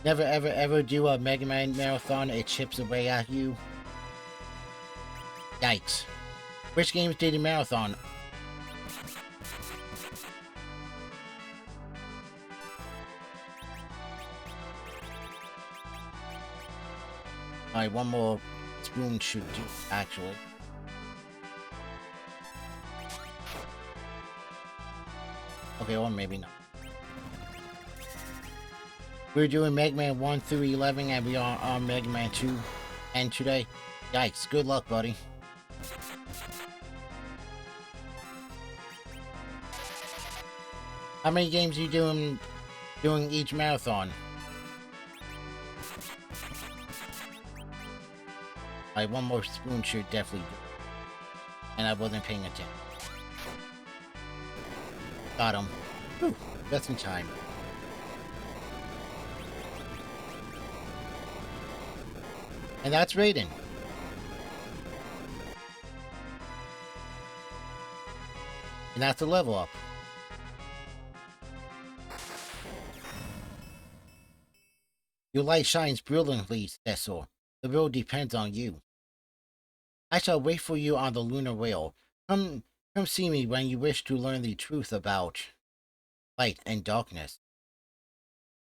S1: Never ever ever do a Mega Man marathon, it chips away at you. Yikes. Which games did you marathon? Alright, one more spoon should do, actually. Okay, or maybe not. We're doing Mega Man 1 through 11, and we are on Mega Man 2 and today. Yikes, good luck, buddy. How many games are you doing each marathon? Alright, one more spoon should definitely do. And I wasn't paying attention. Got him. Whew, just in time. And that's Raiden. And that's a level up. Your light shines brilliantly, Cecil. The road depends on you. I shall wait for you on the lunar whale. Come see me when you wish to learn the truth about light and darkness.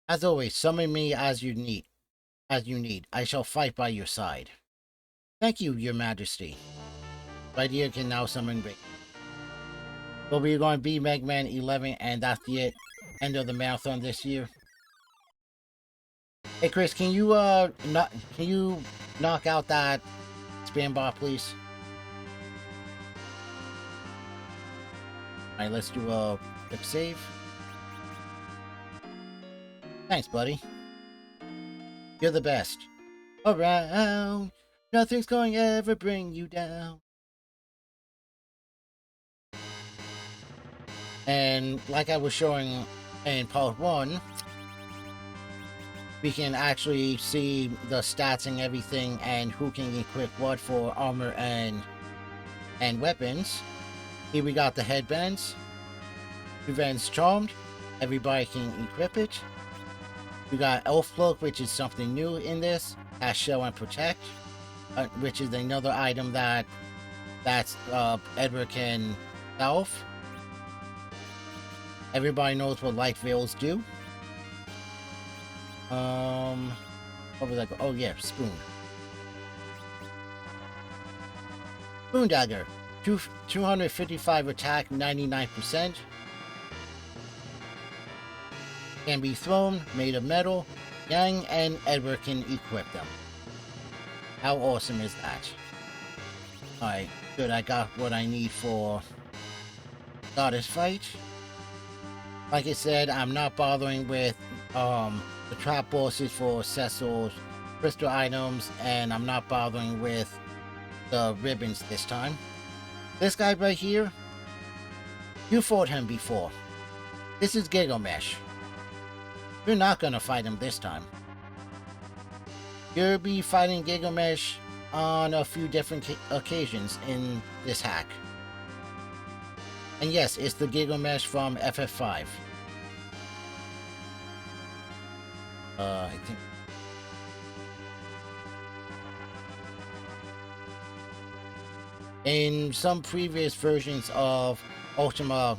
S1: As always, summon me as you need. I shall fight by your side. Thank you, Your Majesty. Right here can now summon Raiden. So we're going to be Mega Man 11, and that's the end of the marathon this year. Hey Chris, can you knock out that spam bot, please? Alright, let's do a quick save. Thanks, buddy. You're the best. Around, nothing's going to ever bring you down. And like I was showing in part 1, we can actually see the stats and everything and who can equip what for armor and weapons. Here we got the headbands. Revenge Charmed. Everybody can equip it. We got Elf Cloak, which is something new in this. Has Shell and Protect, which is another item that's Edward can self. Everybody knows what light veils do. What was that? Oh yeah, spoon. Spoon dagger. 255 attack, 99%. Can be thrown, made of metal. Yang and Edward can equip them. How awesome is that? Alright, good, I got what I need for Goddess fight. Like I said, I'm not bothering with the trap bosses for Cecil's crystal items, and I'm not bothering with the ribbons this time. This guy right here, you fought him before. This is Gilgamesh. You're not gonna fight him this time. You'll be fighting Gilgamesh on a few different occasions in this hack. And yes, it's the Gilgamesh from FF5. I think. In some previous versions of Ultima,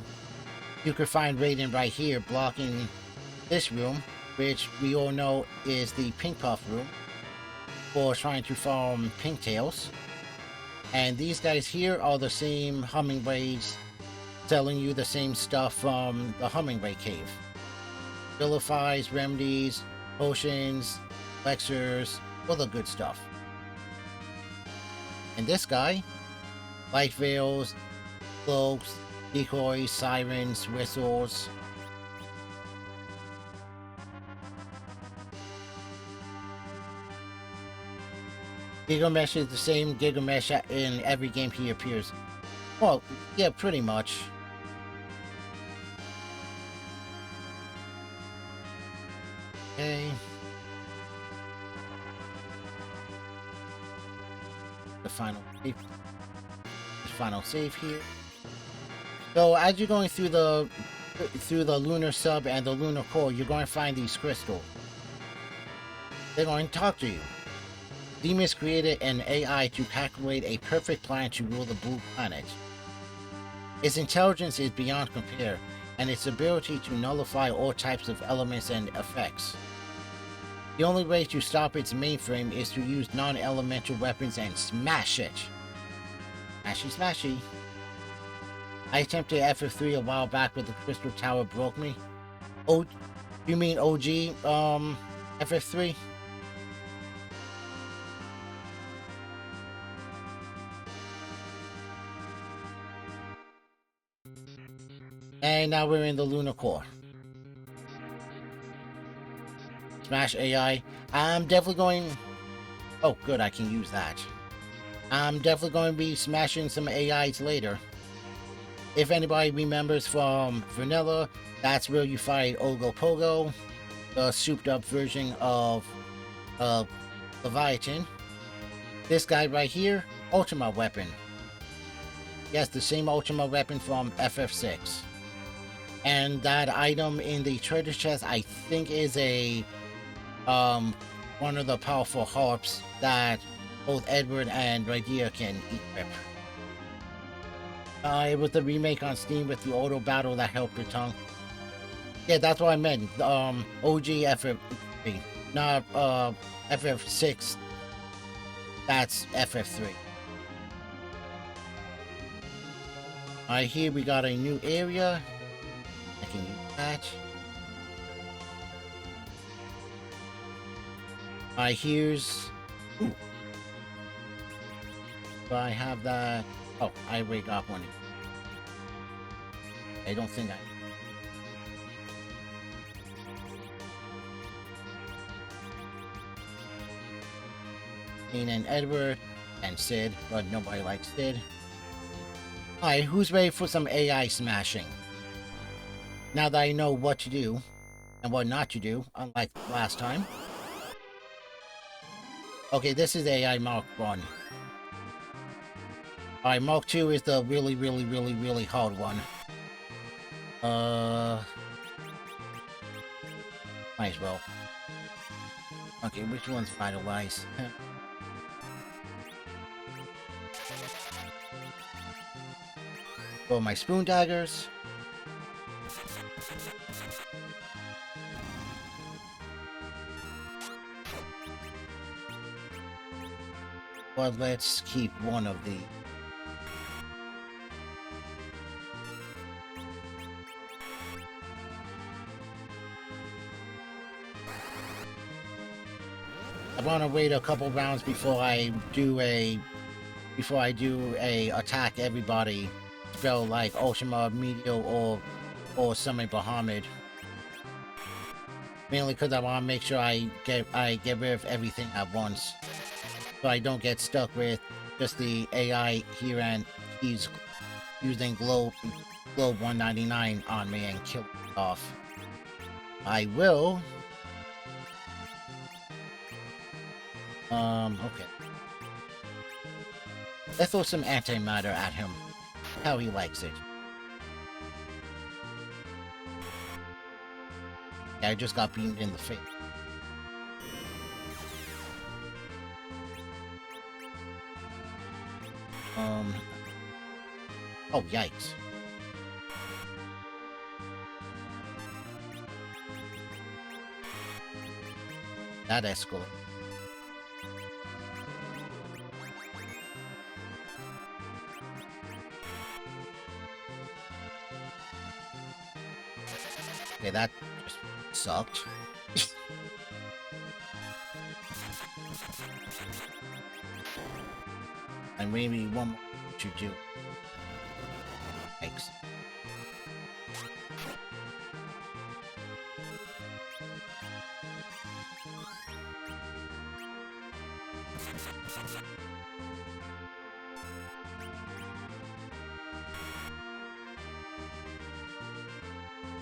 S1: you could find Raiden right here blocking this room, which we all know is the Pink Puff room, for trying to farm pink tails. And these guys here are the same hummingbirds telling you the same stuff from the hummingbird cave. Vilifies, remedies, potions, elixirs, all the good stuff. And this guy, light veils, cloaks, decoys, sirens, whistles. Gilgamesh is the same Gilgamesh in every game he appears. Well, yeah, pretty much. Okay. The final save here. So as you're going through the lunar sub and the lunar core, you're going to find these crystals. They're going to talk to you. Demas created an AI to calculate a perfect plan to rule the blue planet. Its intelligence is beyond compare, and its ability to nullify all types of elements and effects. The only way to stop its mainframe is to use non-elemental weapons and smash it. Smashy smashy. I attempted FF3 a while back, but the crystal tower broke me. Oh, you mean OG FF3? And now we're in the lunar core. Smash AI. I'm definitely going... Oh, good, I can use that. I'm definitely going to be smashing some AIs later. If anybody remembers from Vanilla, that's where you fight Ogo Pogo, the souped up version of Leviathan. This guy right here, Ultima weapon. Yes, the same Ultima weapon from FF6. And that item in the treasure chest, I think, is a one of the powerful harps that both Edward and Radia can equip. It was the remake on Steam with the auto battle that helped your tongue. Yeah, that's what I meant. OG FF3, not FF6. That's FF3. Alright, here we got a new area. I can use that. Alright, here's... Ooh. Do I have that? Oh, I already got one. I don't think I... And Edward and Sid, but nobody likes Sid. Alright, who's ready for some AI smashing? Now that I know what to do and what not to do, unlike last time. Okay, this is AI Mark 1. Alright, Mark 2 is the really hard one. Might as well. Okay, which one's finalized? For my spoon daggers. But let's keep one of the... I want to wait a couple rounds before I do a attack everybody spell like Ultima, Meteor, or Summon Bahamut. Mainly because I want to make sure I get rid of everything at once, so I don't get stuck with just the AI here and he's using Globe 199 on me and kill it off. I will. Okay. Let's throw some antimatter at him. How he likes it. Yeah, I just got beamed in the face. Oh, yikes. That escalated. Okay, that just sucked. And maybe one more to do. Thanks.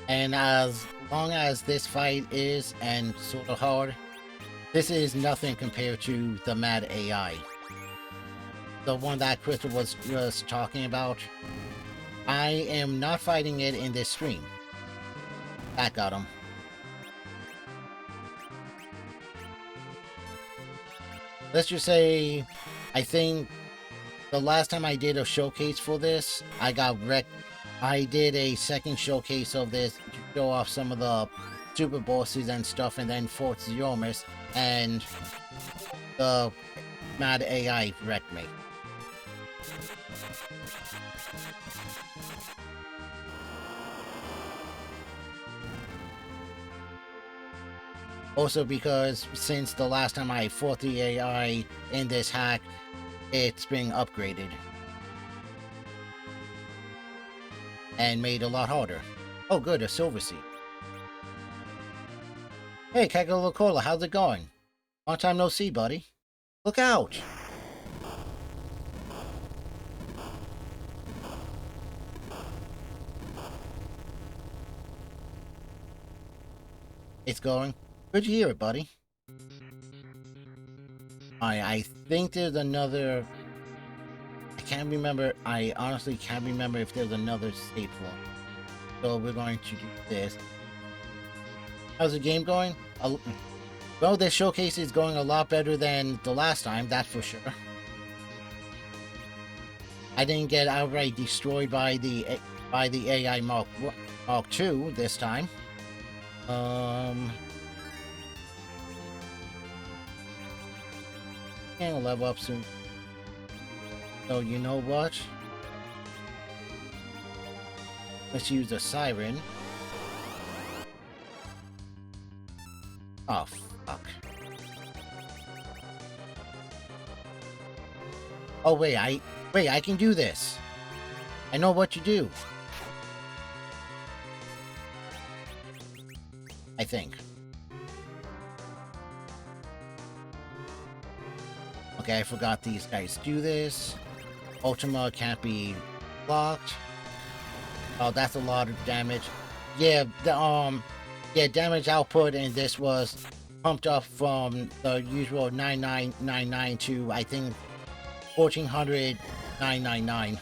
S1: And as long as this fight is and sort of hard, this is nothing compared to the mad AI. The one that Crystal was just talking about. I am not fighting it in this stream. That got him. Let's just say, I think the last time I did a showcase for this, I got wrecked. I did a second showcase of this to show off some of the super bosses and stuff, and then fought zeromus, and the mad AI wrecked me. Also because since the last time I fought the AI in this hack, it's been upgraded. And made a lot harder. Oh good, a silver seed. Hey Kagalokola, how's it going? Long time no see, buddy. Look out! It's going. Good to hear it, buddy. I think there's another... I can't remember. I honestly can't remember if there's another state floor. So we're going to do this. How's the game going? Well, this showcase is going a lot better than the last time, that's for sure. I didn't get outright destroyed by the AI Mark II this time. Gonna level up soon. So you know what? Let's use a siren. Oh fuck. Oh wait, I can do this. I know what to do. I think. Okay, I forgot these guys do this. Ultima can't be blocked. Oh, that's a lot of damage. Yeah, yeah, damage output in this was pumped up from the usual 9999 to I think 1400,999.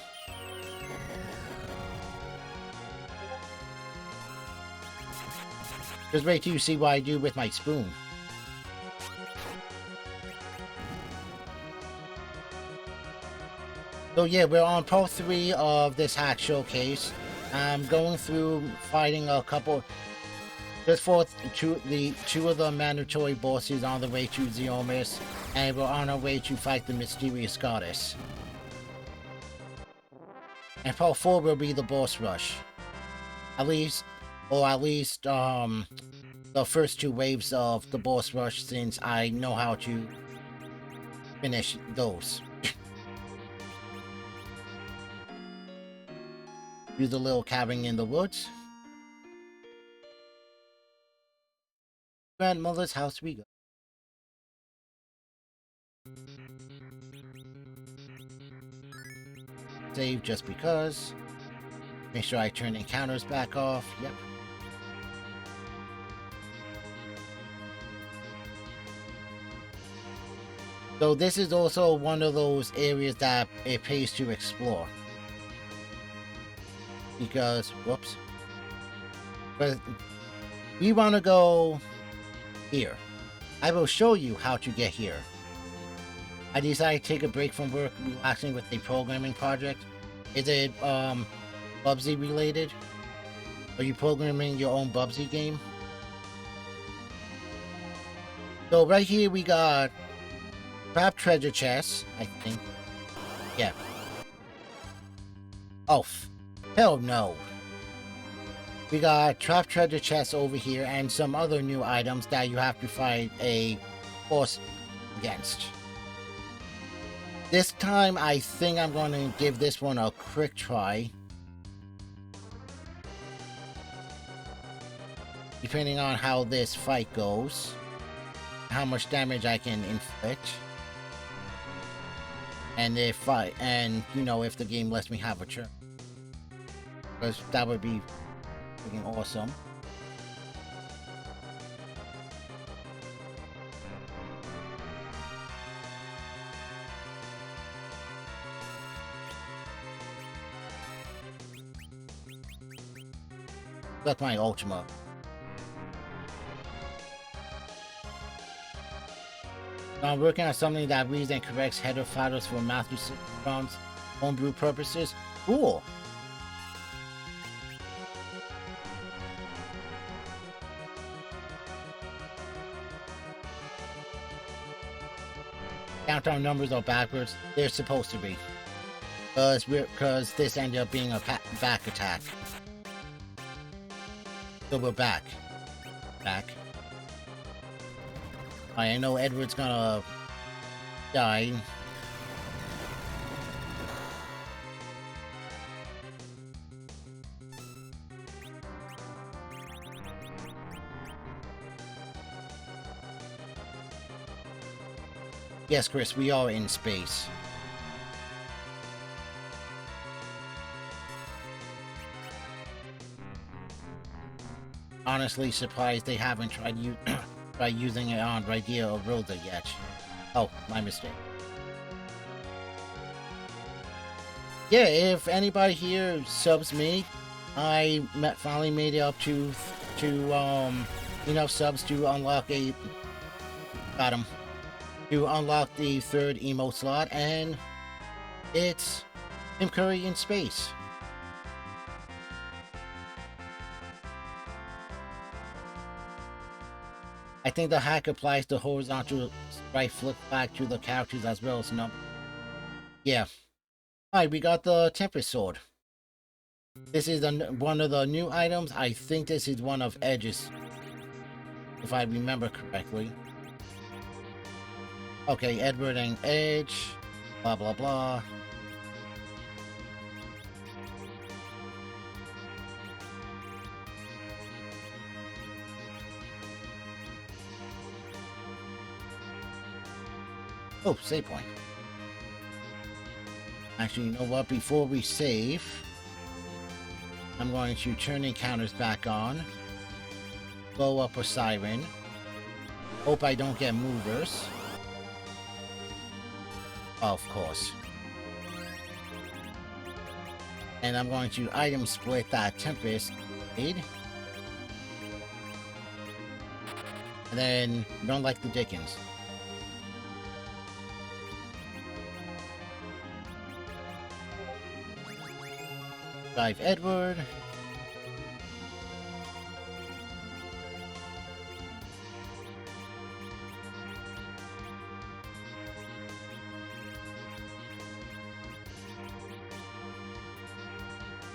S1: Just wait till you see what I do with my spoon. So yeah, we're on part 3 of this hack showcase. I'm going through fighting a couple, just for two of the mandatory bosses on the way to zeromus, and we're on our way to fight the mysterious goddess. And part 4 will be the boss rush. At least the first 2 waves of the boss rush, since I know how to finish those. Do the little cabin in the woods. Grandmother's house we go. Save just because. Make sure I turn encounters back off. Yep. So this is also one of those areas that it pays to explore. Because, whoops. But we want to go here. I will show you how to get here. I decided to take a break from work, relaxing with a programming project. Is it Bubsy related? Are you programming your own Bubsy game? So right here we got trap treasure chests, I think. Yeah. Oh, hell no. We got trap treasure chests over here and some other new items that you have to fight a boss against. This time I think I'm going to give this one a quick try. Depending on how this fight goes. How much damage I can inflict. And if if the game lets me have a turn. Because that would be freaking awesome. That's my Ultima. Now I'm working on something that reads and corrects header files for Master System's homebrew purposes. Cool! Countdown numbers are backwards. They're supposed to be. Because this ended up being a back attack. So we're back. I know Edward's gonna die. Yes, Chris, we are in space. Honestly surprised they haven't tried using it on Raiden or Rosa yet. Oh, my mistake. Yeah, if anybody here subs me, I finally made it up to enough subs to unlock to unlock the 3rd emote slot, and it's Tim Curry in space. I think the hack applies to horizontal right flick back to the characters as well as number. Yeah. Alright, we got the Tempest Sword. This is one of the new items. I think this is one of Edge's, if I remember correctly. Okay, Edward and Edge. Blah, blah, blah. Oh, save point. Actually, you know what? Before we save, I'm going to turn encounters back on. Blow up a siren. Hope I don't get movers. Of course. And I'm going to item split that Tempest aid. And then run like the Dickens. Drive Edward.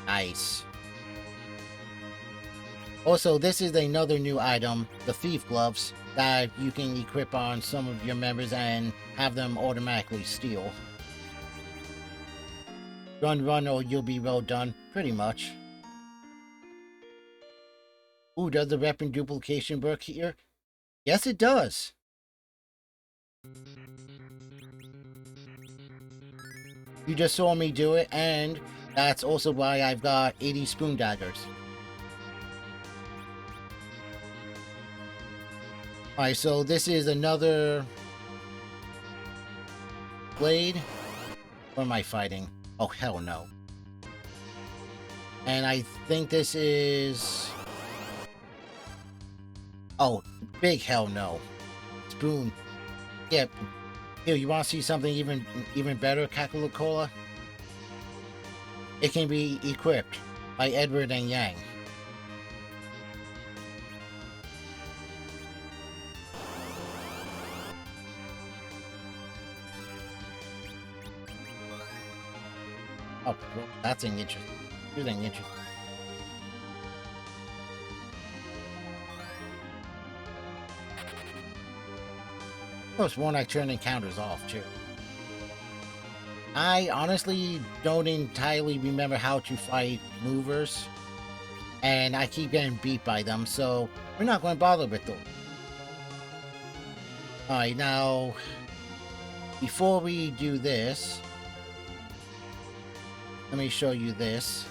S1: Nice. Also, this is another new item, the Thief Gloves, that you can equip on some of your members and have them automatically steal. Run, or you'll be well done, pretty much. Ooh, does the weapon duplication work here? Yes, it does. You just saw me do it, and that's also why I've got 80 spoon daggers. Alright, so this is another blade. What am I fighting? Oh, hell no. And I think this is... Oh, big hell no. Spoon. Yeah. Here, you want to see something even better, Kakulukola? It can be equipped by Edward and Yang. Oh, well, that's an interesting. Interesting. Plus one I turn encounters off too. I honestly don't entirely remember how to fight movers, and I keep getting beat by them, so we're not going to bother with them. Alright, now, before we do this, let me show you this.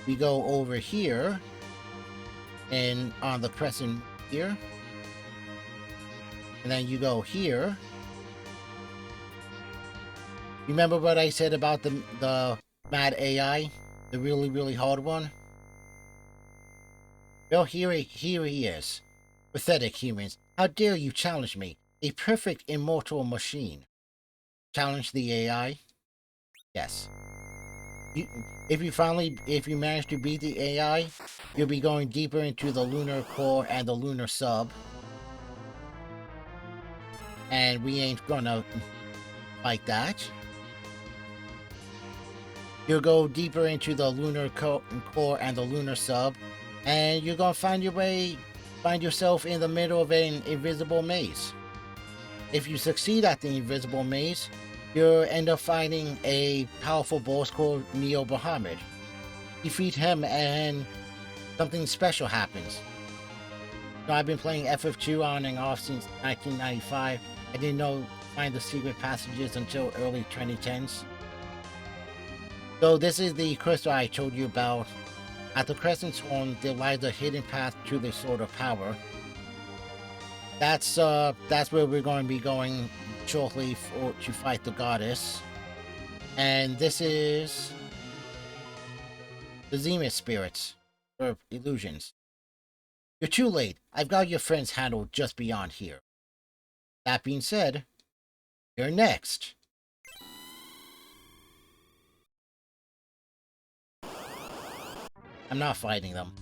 S1: We go over here, and on the crescent here, and then you go here. Remember what I said about the mad AI? The really hard one? Well, here he is. Pathetic humans. How dare you challenge me? A perfect immortal machine. Challenge the AI? Yes. If you manage to beat the AI, you'll be going deeper into the lunar core and the lunar sub. And we ain't gonna fight that. You'll go deeper into the lunar core and the lunar sub, and you're gonna find yourself in the middle of an invisible maze. If you succeed at the invisible maze, you'll end up fighting a powerful boss called Neo Bahamut. Defeat him and something special happens. So I've been playing FF2 on and off since 1995. I didn't find the secret passages until early 2010s. So this is the crystal I told you about. At the Crescent Swarm, there lies a hidden path to the Sword of Power. That's where we're going to be going shortly to fight the goddess. And this is the zeromus spirits, or illusions. You're too late. I've got your friends handled just beyond here. That being said, you're next. I'm not fighting them.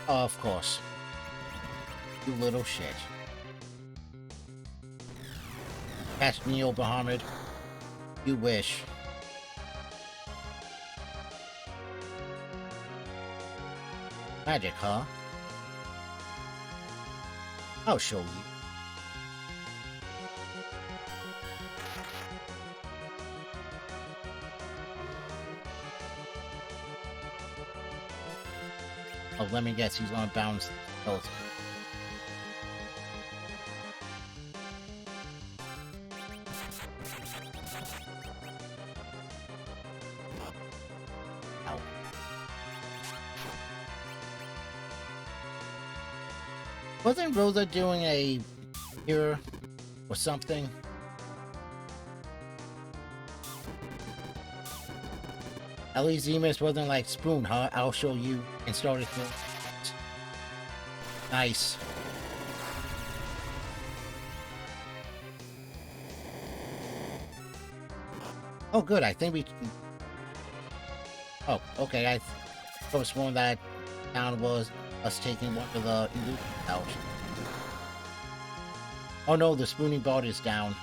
S1: Oh, of course. You little shit. Catch Neo Bahamut. You wish. Magic, huh? I'll show you. Oh, let me guess, he's gonna bounce both. Ow. Wasn't Rosa doing a cure or something? At least zeromus wasn't like Spoon, huh? I'll show you and started to... Nice. Oh, good. I think we can... Oh, okay. I was sworn that down was us taking one of the illusions out. Oh no, the spooning board is down.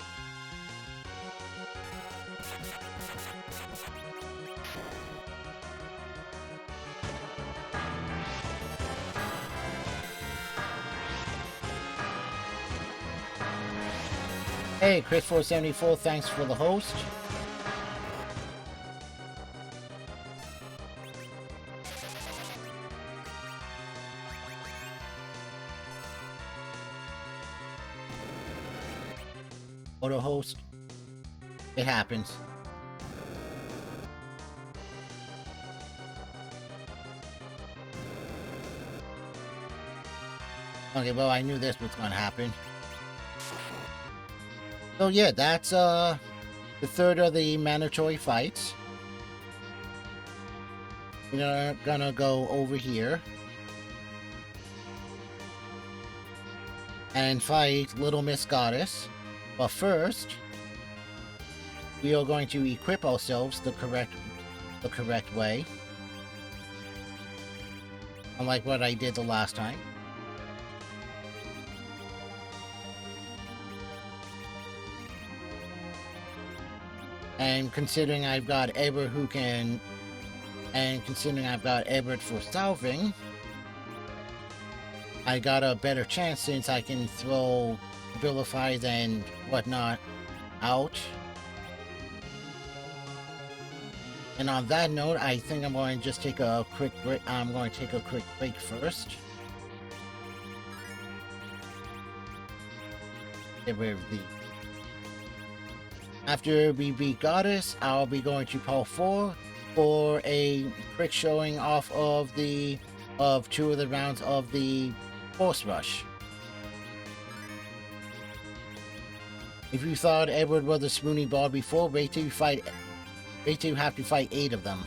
S1: Hey, Chris474, thanks for the host. Auto host. It happens. Okay, well, I knew this was gonna happen. So yeah, that's the third of the mandatory fights. We're gonna go over here and fight Little Miss Goddess. But first, we are going to equip ourselves the correct way. Unlike what I did the last time. And considering I've got Edward who can... And considering I've got Edward for salving, I got a better chance since I can throw Vilifies and whatnot out. And on that note, I think I'm going to just take a quick break. I'm going to take a quick break first. Get rid of the... After we beat Goddess, I'll be going to Part 4 for a quick showing off of two of the rounds of the boss rush. If you thought Edward was a spoony ball before, wait till you have to fight 8 of them.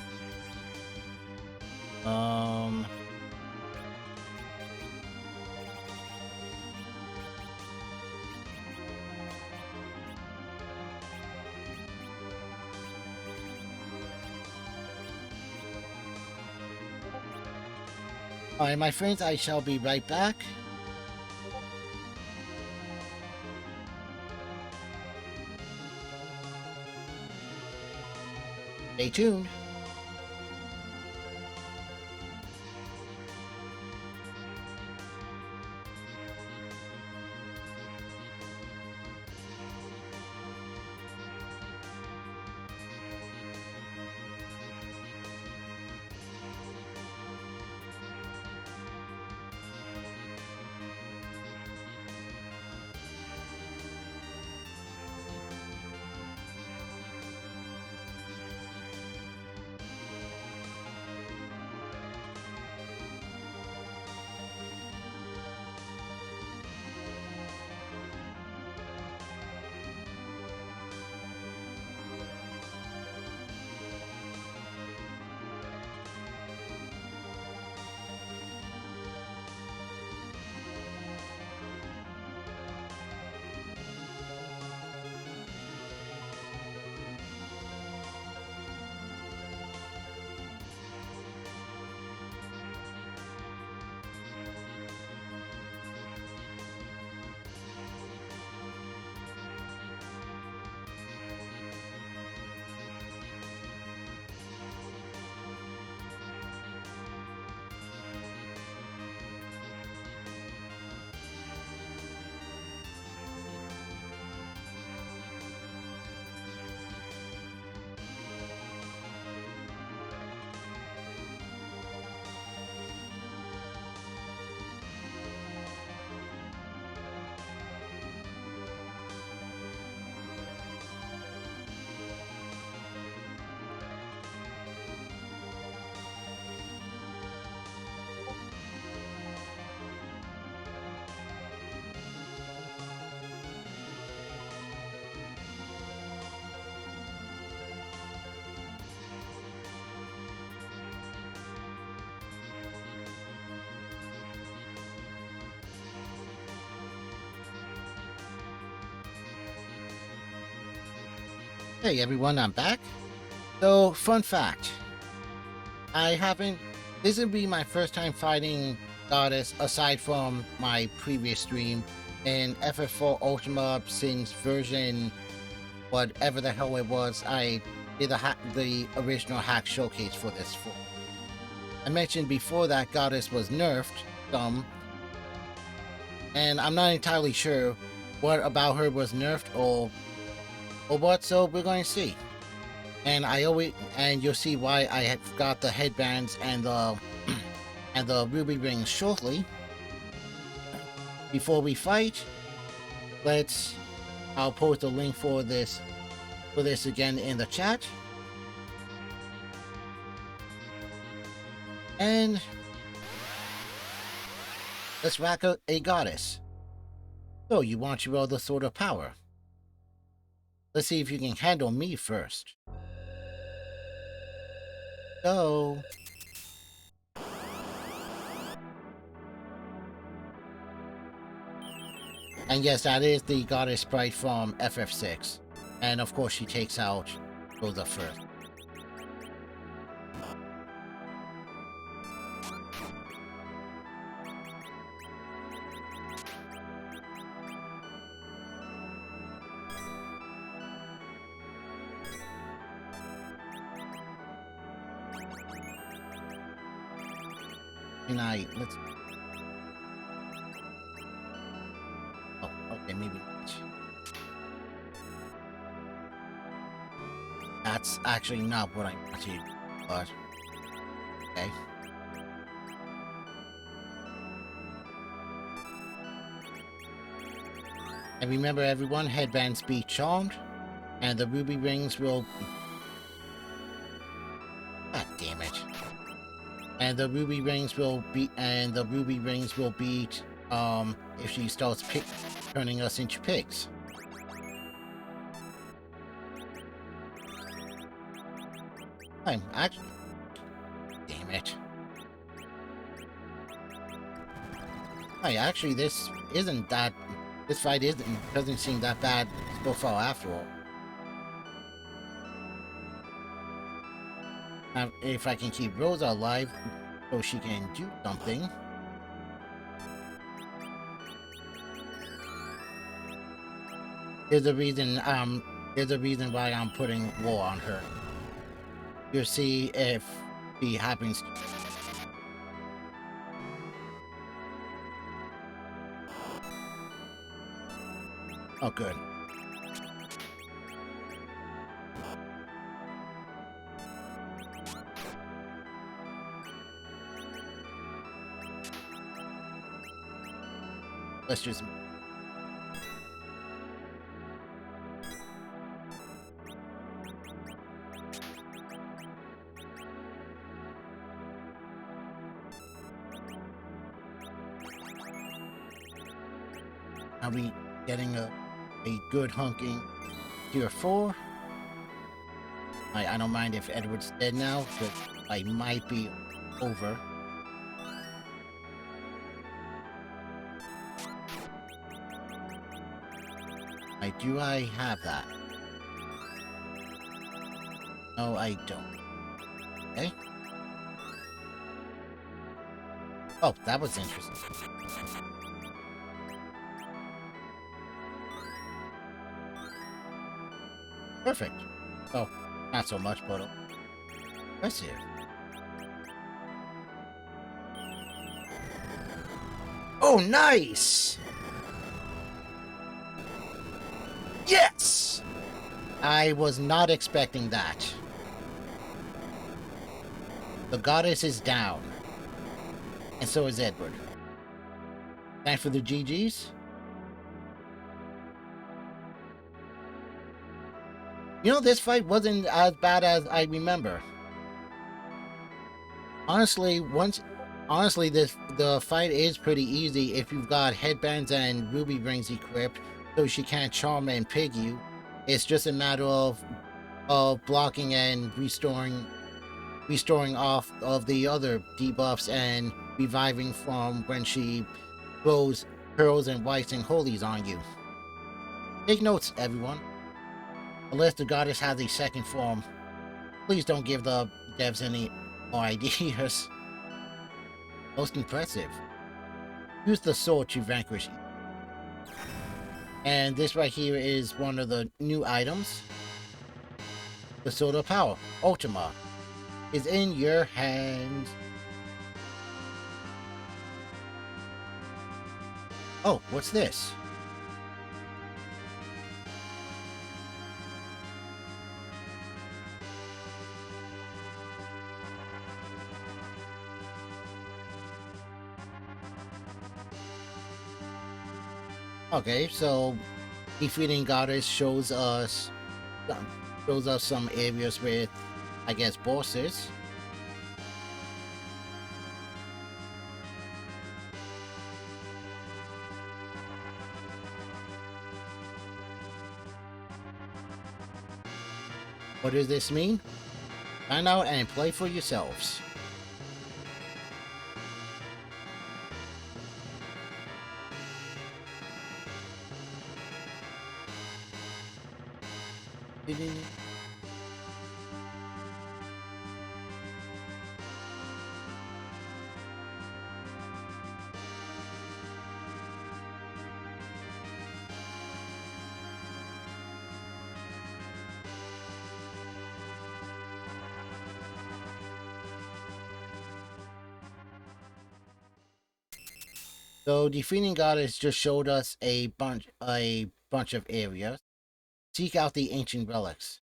S1: Alright, my friends, I shall be right back. Stay tuned. Hey everyone, I'm back. So, fun fact. This will be my first time fighting Goddess aside from my previous stream in FF4 Ultima since version whatever the hell it was. I did the original hack showcase for this. I mentioned before that Goddess was nerfed some, and I'm not entirely sure what about her was nerfed or what, so we're going to see. And you'll see why I have got the headbands and the and the ruby rings shortly. Before we fight, let's I'll post a link for this again in the chat. And let's rack out a goddess. So you want your other sword of power. Let's see if you can handle me first. Go. And yes, that is the goddess sprite from FF6. And of course she takes out Rosa first. Let's... Oh, okay, maybe not. That's actually not what I wanted, but... Okay. And remember everyone, headbands be charmed, and the ruby rings will... God damn it. And the ruby rings will beat, if she starts turning us into pigs. I'm actually... Damn it. Hey, actually this fight doesn't seem that bad so far after all. If I can keep Rosa alive, so she can do something. There's a reason why I'm putting war on her. You'll see if she happens. Oh, good. Let's just... Are we getting a good hunking tier 4? I don't mind if Edward's dead now, but I might be over. Do I have that? No, I don't. Okay. Oh, that was interesting. Perfect. Oh, not so much, but impressive. Oh, nice! Yes! I was not expecting that. The goddess is down. And so is Edward. Time for the GGs. You know, this fight wasn't as bad as I remember. Honestly, the fight is pretty easy if you've got headbands and ruby rings equipped, so she can't charm and pig you. It's just a matter of blocking and restoring off of the other debuffs and reviving from when she throws pearls and whites and holies on you. Take notes, everyone. Unless the goddess has a second form, please don't give the devs any more ideas. Most impressive. Use the sword to vanquish you. And this right here is one of the new items. The Sword of Power, Ultima, is in your hands. Oh, what's this? Okay, so defeating goddess shows us some areas with, I guess, bosses. What does this mean? Find out and play for yourselves. So defeating goddess just showed us a bunch of areas. Seek out the ancient relics.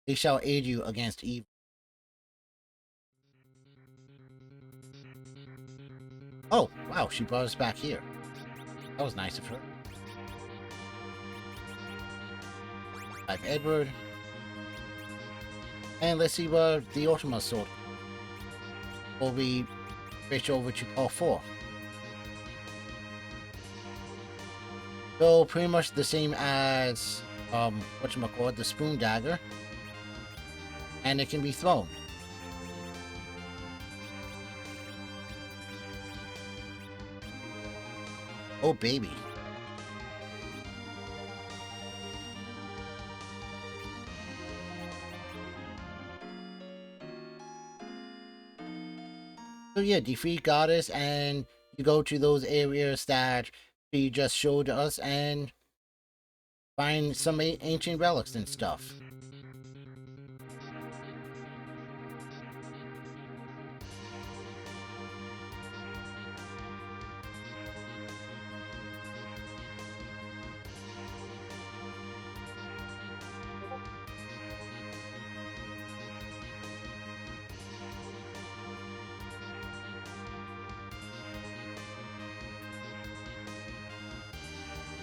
S1: They shall aid you against evil. Oh, wow, she brought us back here. That was nice of her. Like Edward. And let's see what the Ultima sword. Before we switch over to Part 4. So pretty much the same as whatchamacallit, the spoon dagger. And it can be thrown. Oh baby. So yeah, defeat goddess and you go to those areas that she just showed us and find some ancient relics and stuff.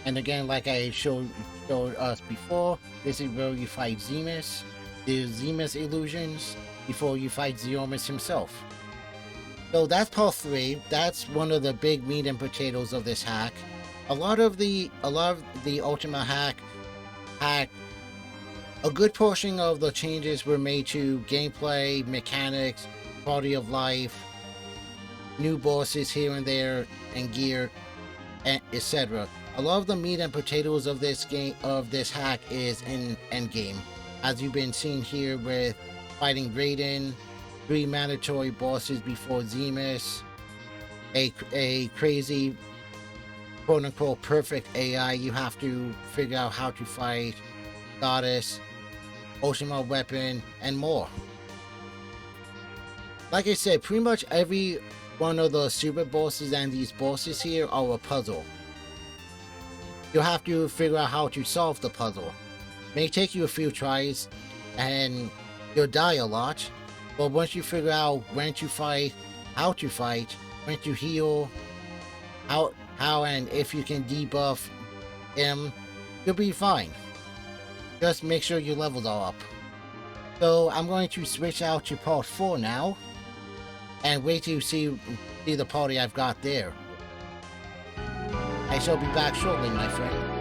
S1: And again, like I showed us before, this is where you fight Zeromus. There's Zeromus illusions before you fight Zeromus himself. So that's part 3. That's one of the big meat and potatoes of this hack. A lot of the Ultima hack, a good portion of the changes were made to gameplay, mechanics, quality of life, new bosses here and there, and gear, and etc. A lot of the meat and potatoes of this hack is in Endgame, as you've been seeing here with fighting Raiden, 3 mandatory bosses before Zeromus, a crazy quote-unquote perfect AI you have to figure out how to fight, goddess, Ultima weapon, and more. Like I said, pretty much every one of the super bosses and these bosses here are a puzzle. You'll have to figure out how to solve the puzzle. It may take you a few tries and you'll die a lot, but once you figure out when to fight, how to fight, when to heal, how and if you can debuff him, you'll be fine. Just make sure your levels are up. So I'm going to switch out to part 4 now, and wait to see the party I've got there. I shall be back shortly, my friend.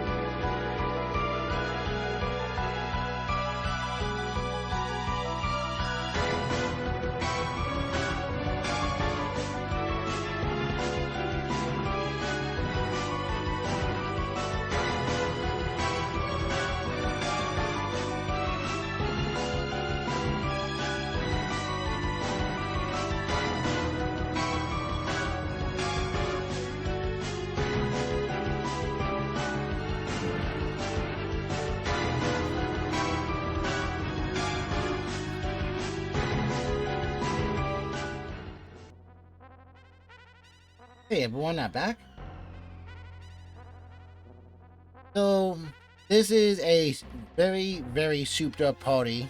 S1: Hey everyone, I'm back. So, this is a very, very souped up party.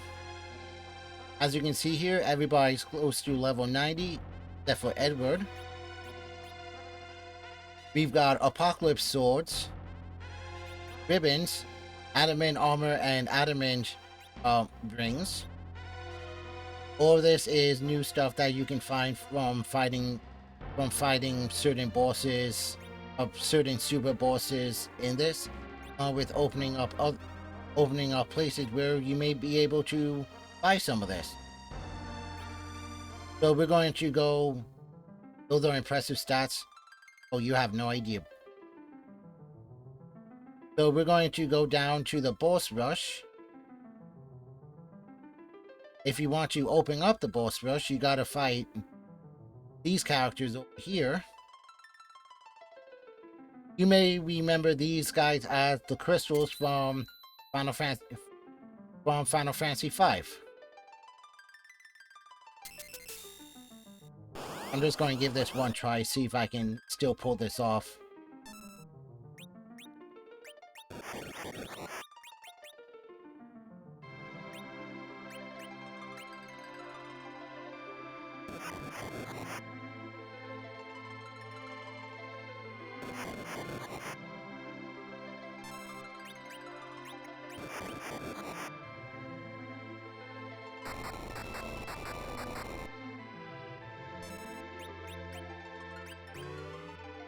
S1: As you can see here, everybody's close to level 90, except for Edward. We've got Apocalypse Swords. ribbons, adamant armor, and adamant rings. All of this is new stuff that you can find from fighting certain bosses, certain super bosses in this, with opening up places where you may be able to buy some of this. So we're going to go. Those are impressive stats. Oh, you have no idea. So we're going to go down to the boss rush. If you want to open up the boss rush, you gotta fight these characters over here. You may remember these guys as the crystals from Final Fantasy V. I'm just going to give this one try, see if I can still pull this off.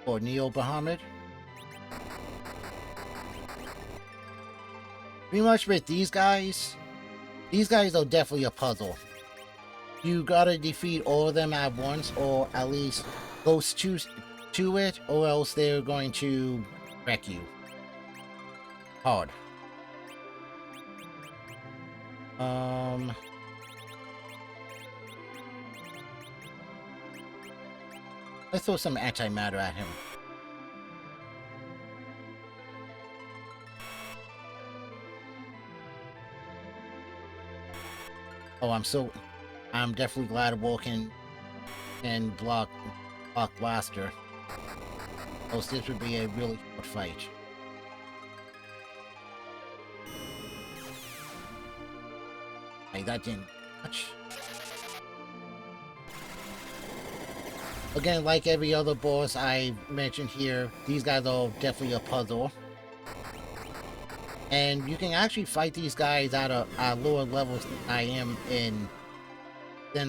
S1: Or Neo Bahamut. Pretty much with these guys are definitely a puzzle. You gotta defeat all of them at once, or at least close to it, or else they're going to wreck you hard. Let's throw some antimatter at him. Oh, I'm definitely glad Walken can block Blaster. Else this would be a really hard fight. Hey, that didn't much. Again, like every other boss I mentioned here, these guys are definitely a puzzle. And you can actually fight these guys at lower levels than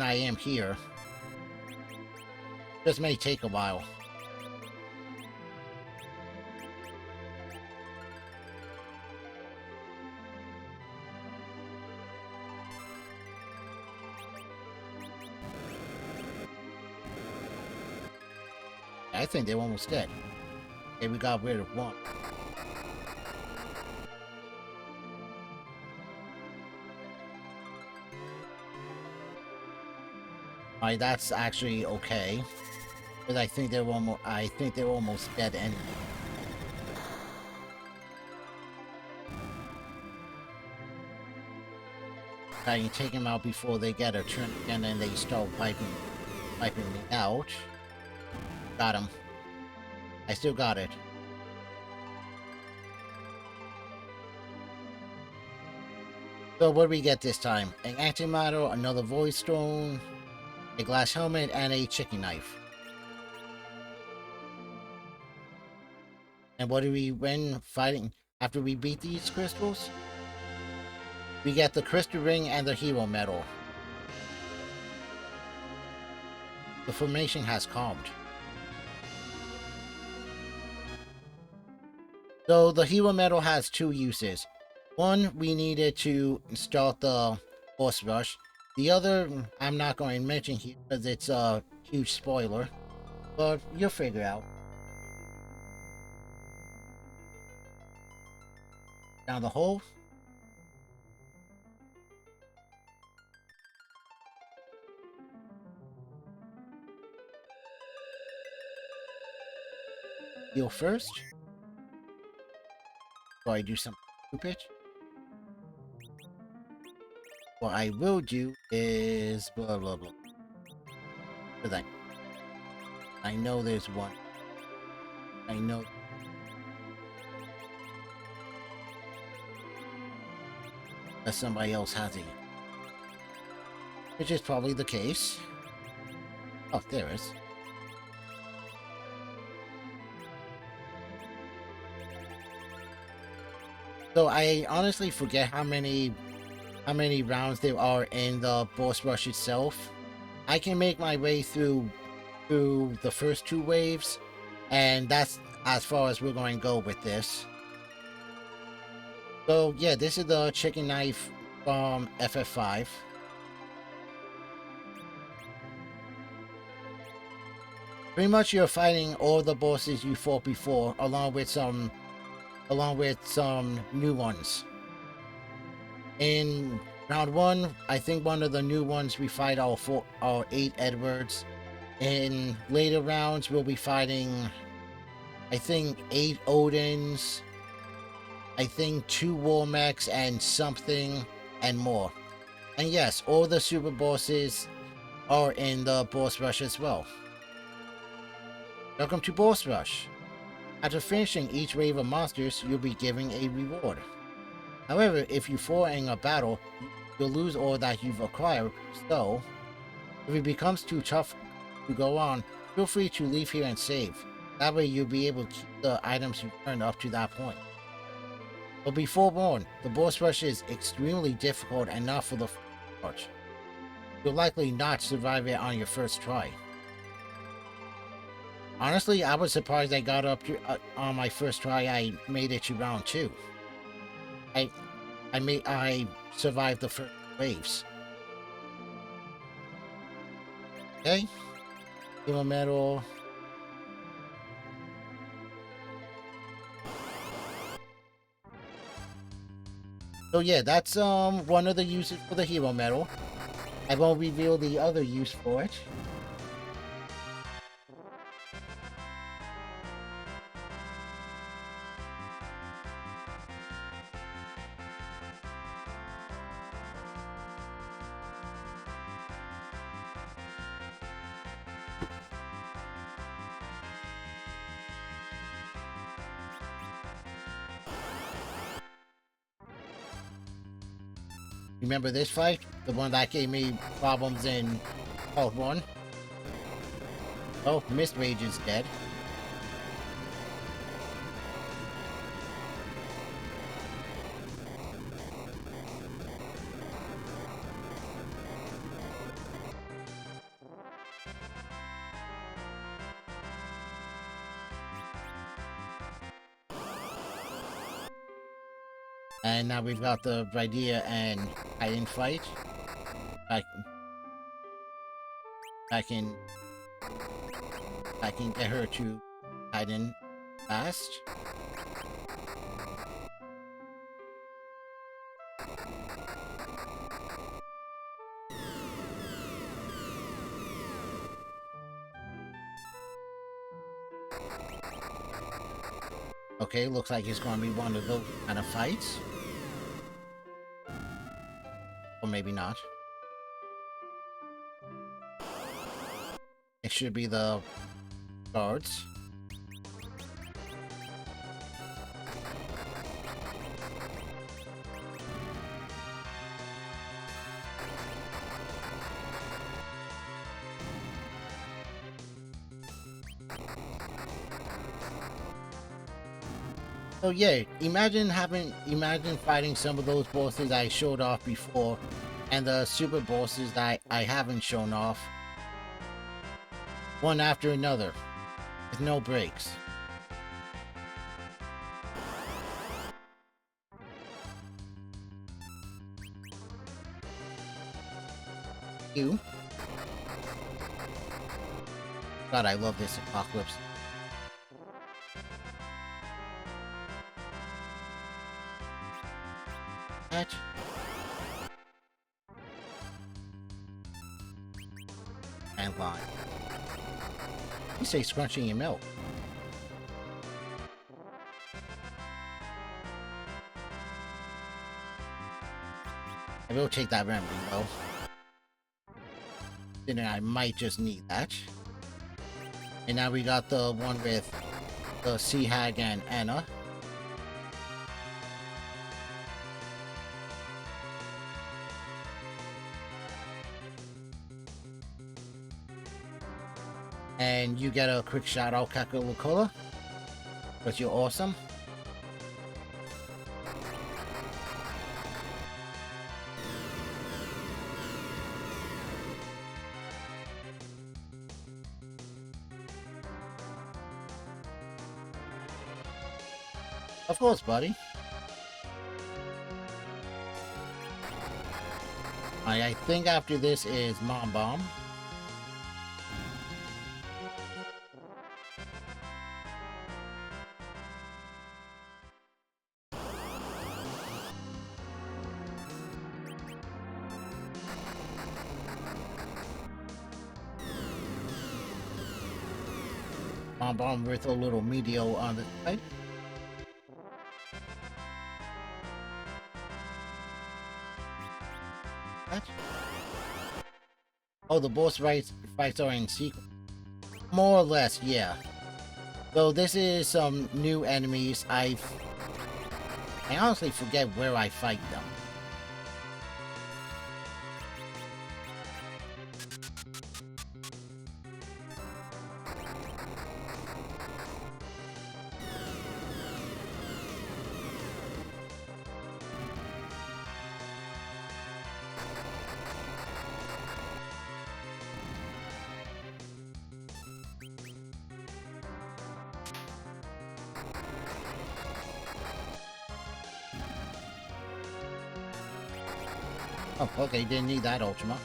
S1: I am here. This may take a while. I think they're almost dead. Okay, we got rid of one. Alright, that's actually okay. But I think they're almost dead anyway. I can take them out before they get a turn and then they start wiping me out. Got him. I still got it. So what do we get this time? An antimatter, another void stone, a glass helmet, and a chicken knife. And what do we win fighting after we beat these crystals? We get the crystal ring and the hero medal. The formation has calmed. So the hero medal has two uses. One, we needed to start the boss rush. The other, I'm not going to mention here because it's a huge spoiler, but you'll figure out. Down the hole. Heal first. So I do something stupid. What I will do is blah blah blah. Because I know there's one. I know. That somebody else has it. Which is probably the case. Oh, there is. So I honestly forget how many rounds there are in the boss rush itself. I can make my way through the first 2 waves, and that's as far as we're going to go with this. So yeah, this is the chicken knife from FF5. Pretty much you're fighting all the bosses you fought before, along with some new ones. In round 1, I think one of the new ones we fight are 8 Edwards. In later rounds, we'll be fighting, I think, 8 Odins, I think 2 Warmechs and something, and more. And yes, all the super bosses are in the boss rush as well. Welcome to Boss Rush. After finishing each wave of monsters, you'll be given a reward. However, if you fall in a battle, you'll lose all that you've acquired, so if it becomes too tough to go on, feel free to leave here and save. That way you'll be able to keep the items you earned up to that point. But be forewarned, the boss rush is extremely difficult and not for the first. You'll likely not survive it on your first try. Honestly, I was surprised I got up to, on my first try. I made it to round 2. I survived the first waves. Okay, hero medal. So yeah, that's one of the uses for the hero medal. I won't reveal the other use for it. Remember this fight? The one that gave me problems in Part 1? Oh, Mist Rage is dead. And now we've got the Braidia and Raiden fight. I can get her to Raiden fast. Okay, looks like it's going to be one of those kind of fights. Or maybe not. It should be the guards. So yeah, imagine fighting some of those bosses I showed off before, and the super bosses that I haven't shown off, one after another, with no breaks. You? God, I love this apocalypse. That. And line. You say scrunching your milk. I will take that remedy though. Then I might just need that. And now we got the one with the Sea Hag and Anna. And you get a quick shout out, Kakulakola. But you're awesome. Of course, buddy. I think after this is Mom Bomb. Mom Bomb with a little meteor on the side. What? Oh, the boss fights are in sequence. More or less, yeah. So this is some new enemies. I honestly forget where I fight them. Oh, okay, didn't need that Ultima.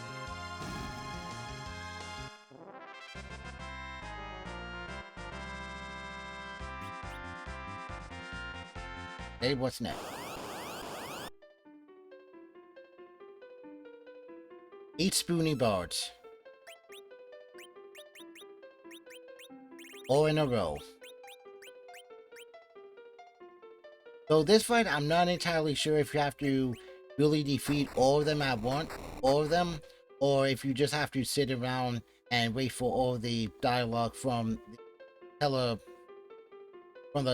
S1: Hey, what's next? 8 spoony bards. All in a row. So this fight, I'm not entirely sure if you have to really defeat all of them at once, or if you just have to sit around and wait for all the dialogue from the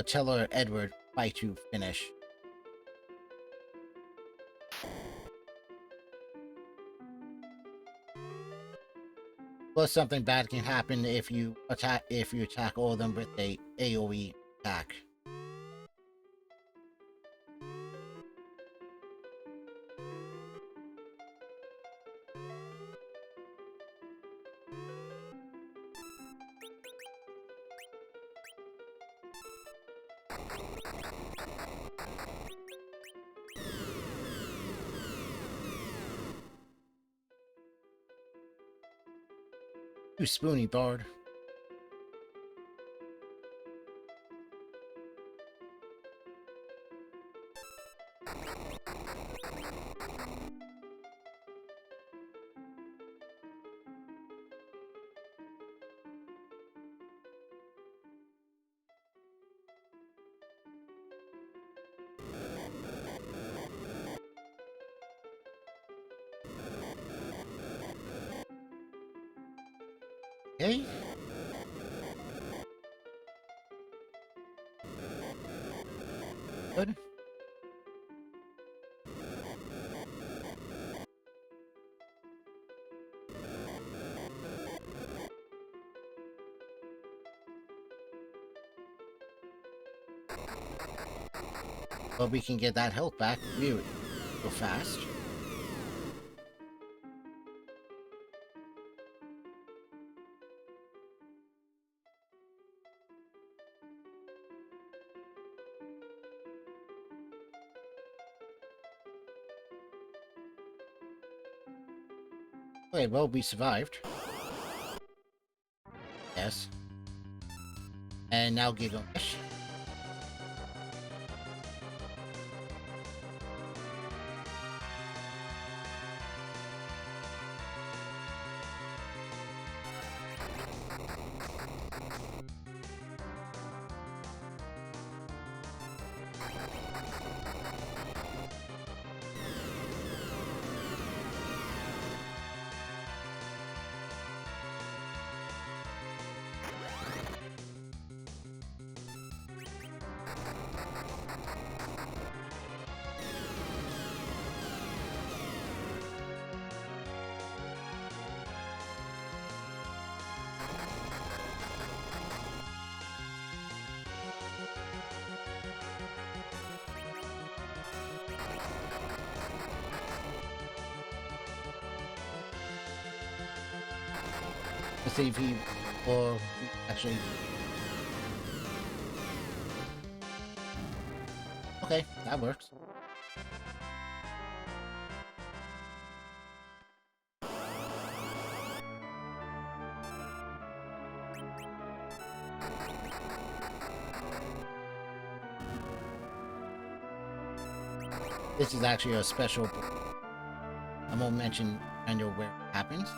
S1: Teller Edward fight to finish. Plus, something bad can happen if you attack all of them with a AoE attack. You spoony bard. Okay. Good. But we can get that health back real fast. Okay, well, we survived. Yes. And now Gilgamesh. Let's see if he, or actually, that works. This is actually a special. I won't mention kind of where it happens.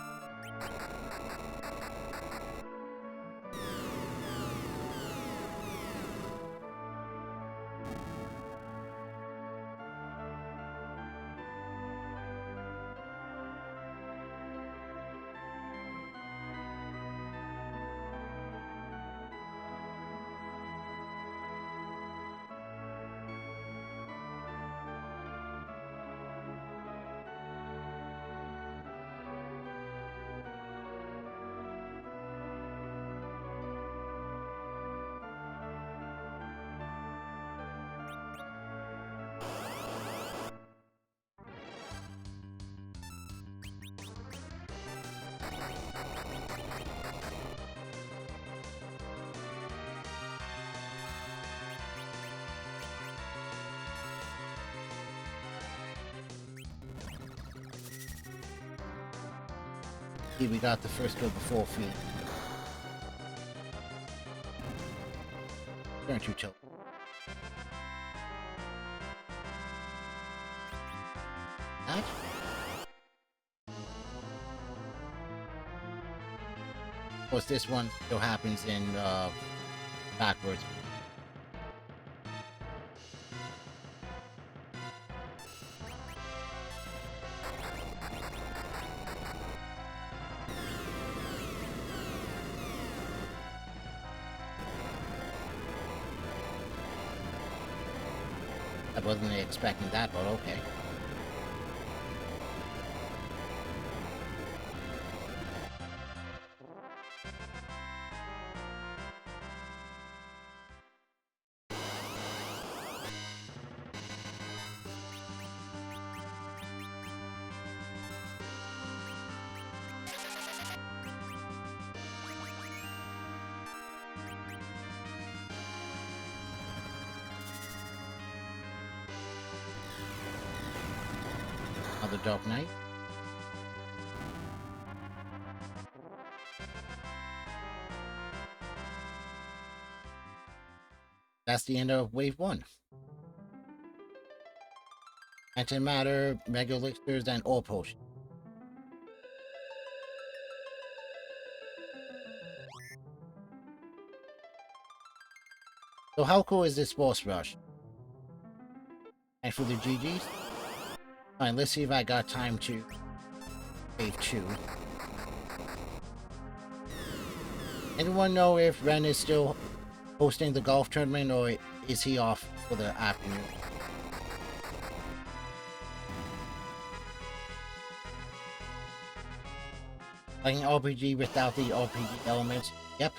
S1: We got the first kill before feed. Don't you tell. That? Of course, this one still happens in backwards. I wasn't expecting that, but okay. The Dark Knight. That's the end of Wave 1. Antimatter, Mega Elixirs, and Ore Potion. So how cool is this boss rush? And for the GGs? Alright, let's see if I got time to Wave 2. Anyone know if Ren is still hosting the golf tournament, or is he off for the afternoon? Like an RPG without the RPG elements? Yep.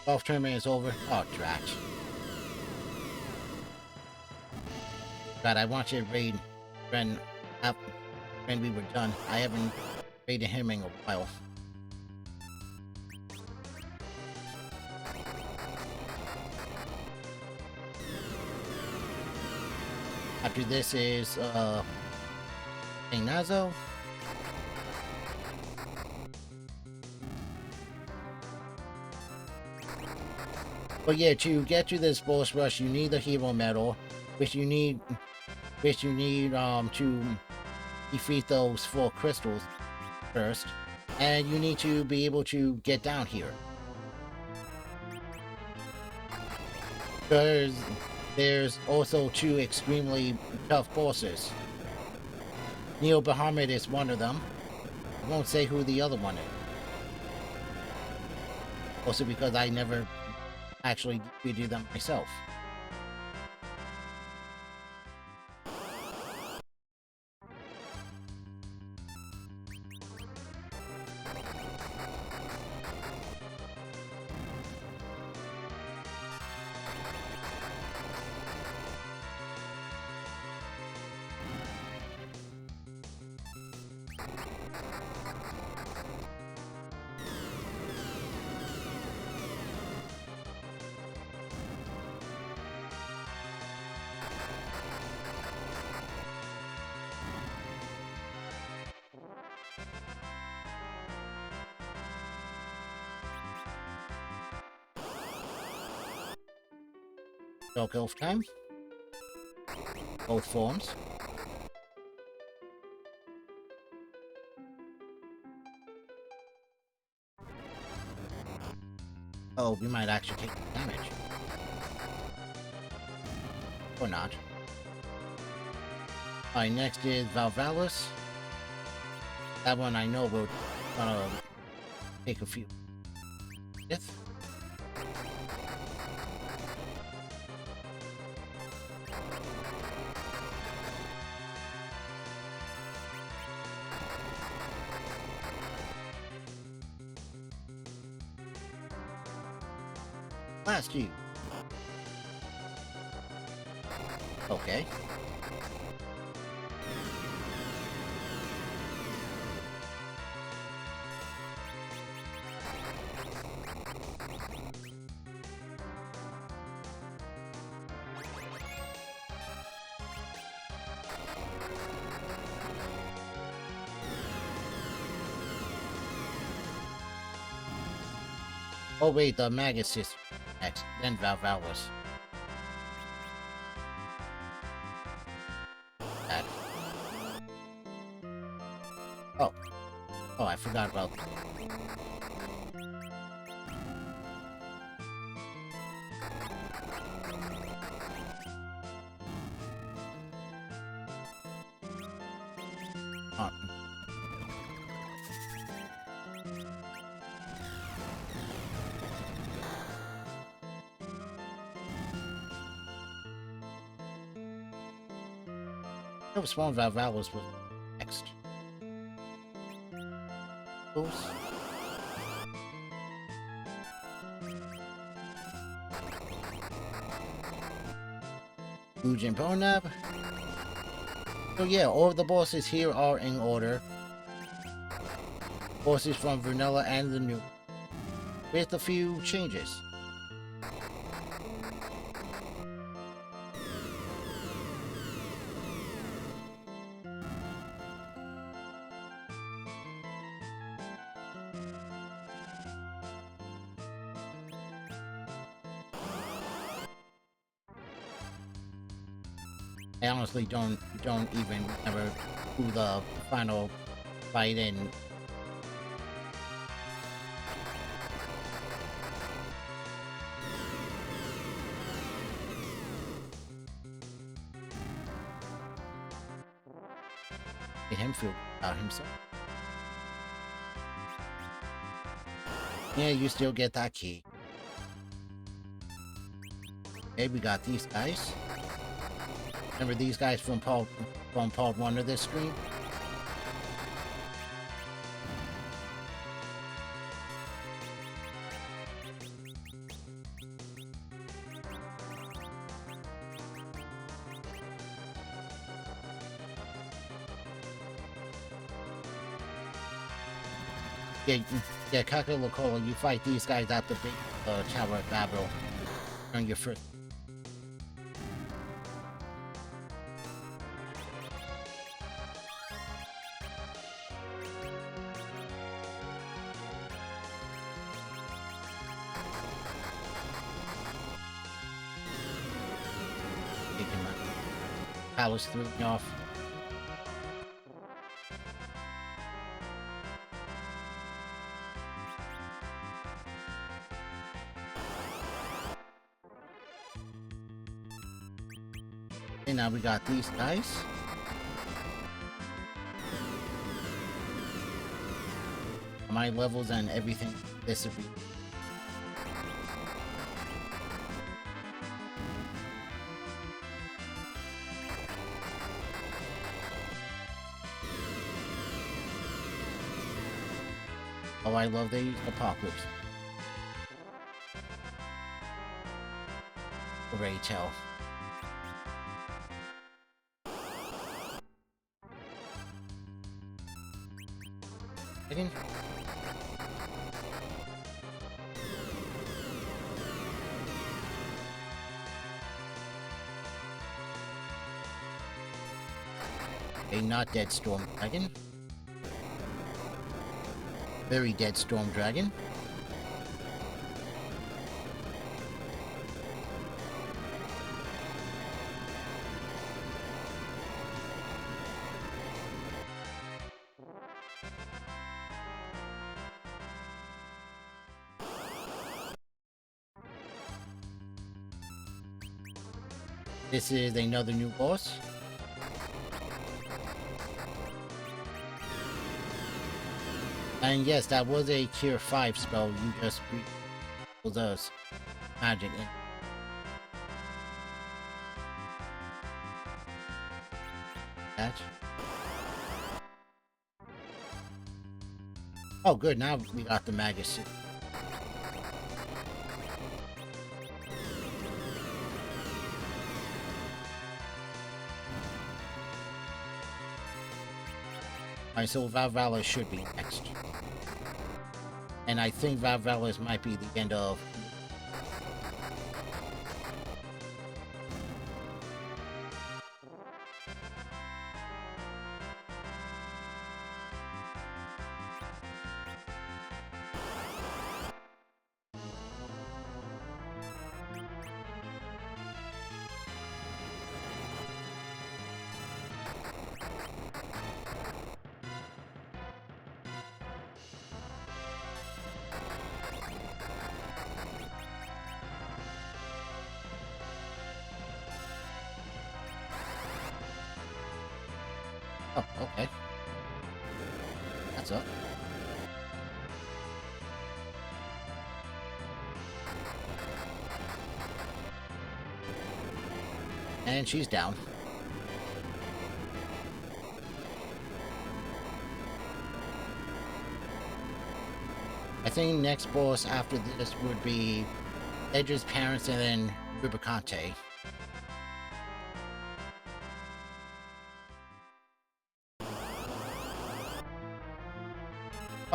S1: Golf tournament is over. Oh, drat. God, I want you to raid Ren when we were done. I haven't raided him in a while. After this is Nazo. But yeah, to get to this boss rush, you need the hero medal, which you need to defeat those 4 crystals first, and you need to be able to get down here. Because there's also 2 extremely tough bosses. Neo Bahamut is one of them. I won't say who the other one is. Also because I never actually do them myself. Dark Elf time. Both forms. Oh, we might actually take damage. Or not. Alright, next is Valvalis. That one I know will take a few hits. Last you. Okay. Oh wait, the Magus is next, then Valvalis. That. Oh. Oh, I forgot about that. Oh, Spawn Valvalis was next. Oops. Ujin Bonab. So yeah, all of the bosses here are in order. Bosses from Vanilla and the new, with a few changes. I honestly don't even remember who the final fight in. Made him feel about himself. Yeah, you still get that key. Okay, we got these guys. Remember these guys from part 1 of this stream? Yeah, Kaka Locola, you fight these guys at the big Tower of Babel on your first. Palace threw me off. And now we got these guys. My levels and everything disappear. Oh, I love they use Apocalypse. Already tell. Again. A not dead Storm Dragon. Very dead Storm Dragon. This is another new boss. And yes, that was a tier 5 spell. You just breathe those magic in. That. Oh, good. Now we got the Magus suit. Alright, so Valvalis should be next. And I think Valvalis might be the end of... Oh, okay. That's up. And she's down. I think next boss after this would be Edge's parents and then Rubicante.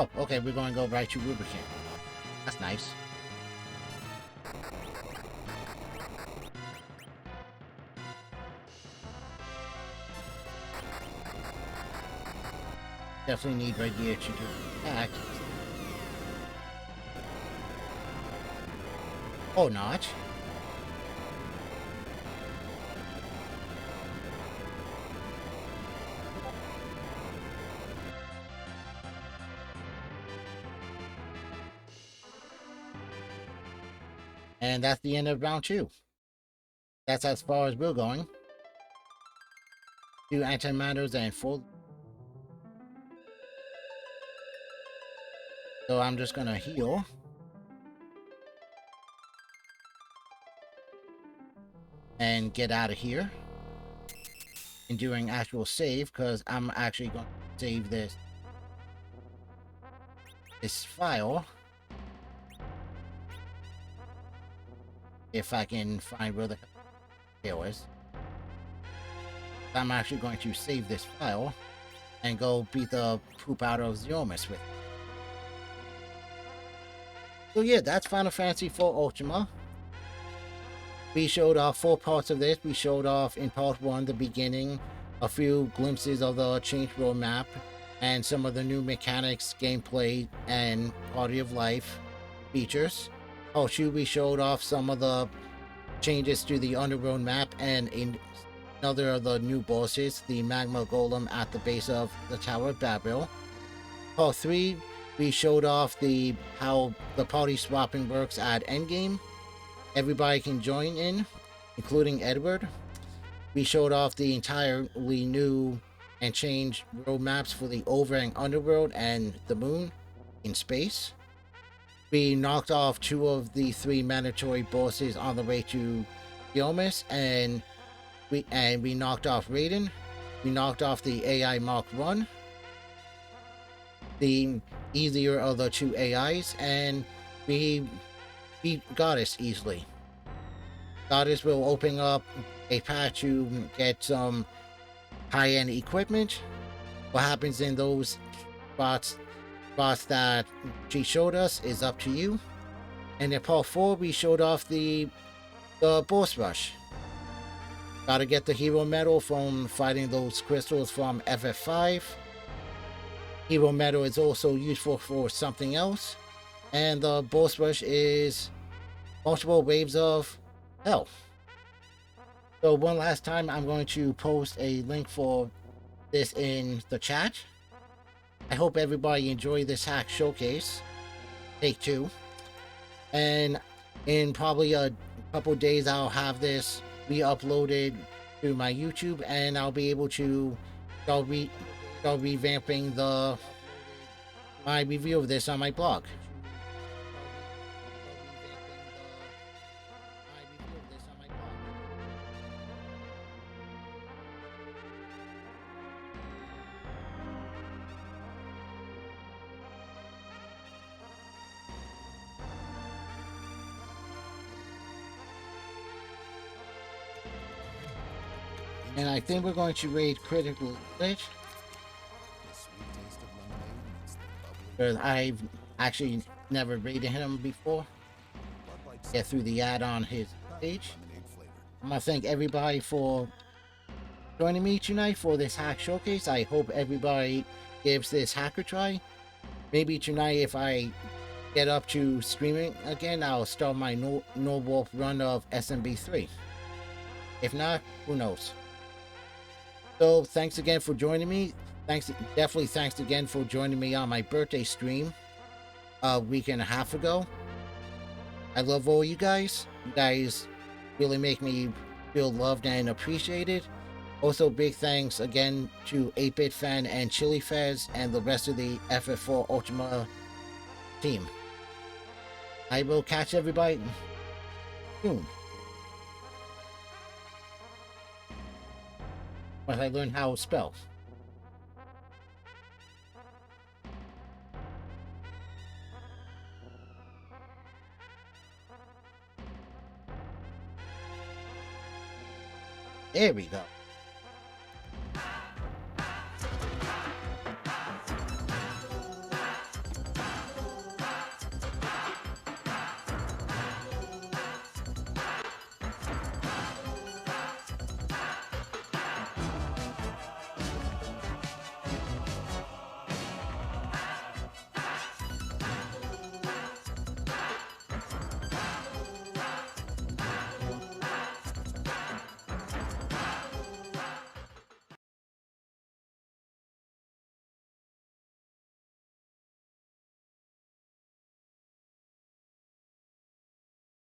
S1: Oh, okay, we're going to go right to Rubicant. That's nice. Definitely need right here to do attack. Oh, not. And that's the end of round 2. That's as far as we're going. 2 antimatters and 4. So I'm just gonna heal. And get out of here. And doing actual save, because I'm actually going to save this file. If I can find where the hell is. I'm actually going to save this file and go beat the poop out of Zeromus with it. So yeah, that's Final Fantasy IV Ultima. We showed off 4 parts of this. We showed off in part 1 the beginning, a few glimpses of the change world map, and some of the new mechanics, gameplay, and quality of life features. Part 2, we showed off some of the changes to the underworld map and another of the new bosses, the magma golem at the base of the Tower of Babil. Part 3, we showed off how the party swapping works at Endgame. Everybody can join in, including Edward. We showed off the entirely new and changed world maps for the over and underworld and the moon in space. We knocked off 2 of the 3 mandatory bosses on the way to Zeromus, and we knocked off Raiden. We knocked off the AI Mark 1, the easier of the 2 AIs, and we beat Goddess easily. Goddess will open up a path to get some high-end equipment. What happens in those spots that she showed us is up to you. And in part 4, we showed off the boss rush. Gotta get the hero medal from fighting those crystals from FF5. Hero medal is also useful for something else. And the boss rush is multiple waves of hell. So one last time, I'm going to post a link for this in the chat. I hope everybody enjoyed this hack showcase. Take 2. And in probably a couple days, I'll have this re-uploaded to my YouTube, and I'll be able to start revamping my review of this on my blog. And I think we're going to raid Critical Glitch, because I've actually never raided him before. Get through the ad on his page. I want to thank everybody for joining me tonight for this hack showcase. I hope everybody gives this hack a try. Maybe tonight, if I get up to streaming again, I'll start my no wolf run of SMB3. If not, who knows? So thanks again for joining me. Definitely thanks again for joining me on my birthday stream a week and a half ago. I love all you guys. You guys really make me feel loved and appreciated. Also, big thanks again to 8-Bit Fan and Chili Fez and the rest of the FF4 Ultima team. I will catch everybody soon. But I learned how to spell. There we go.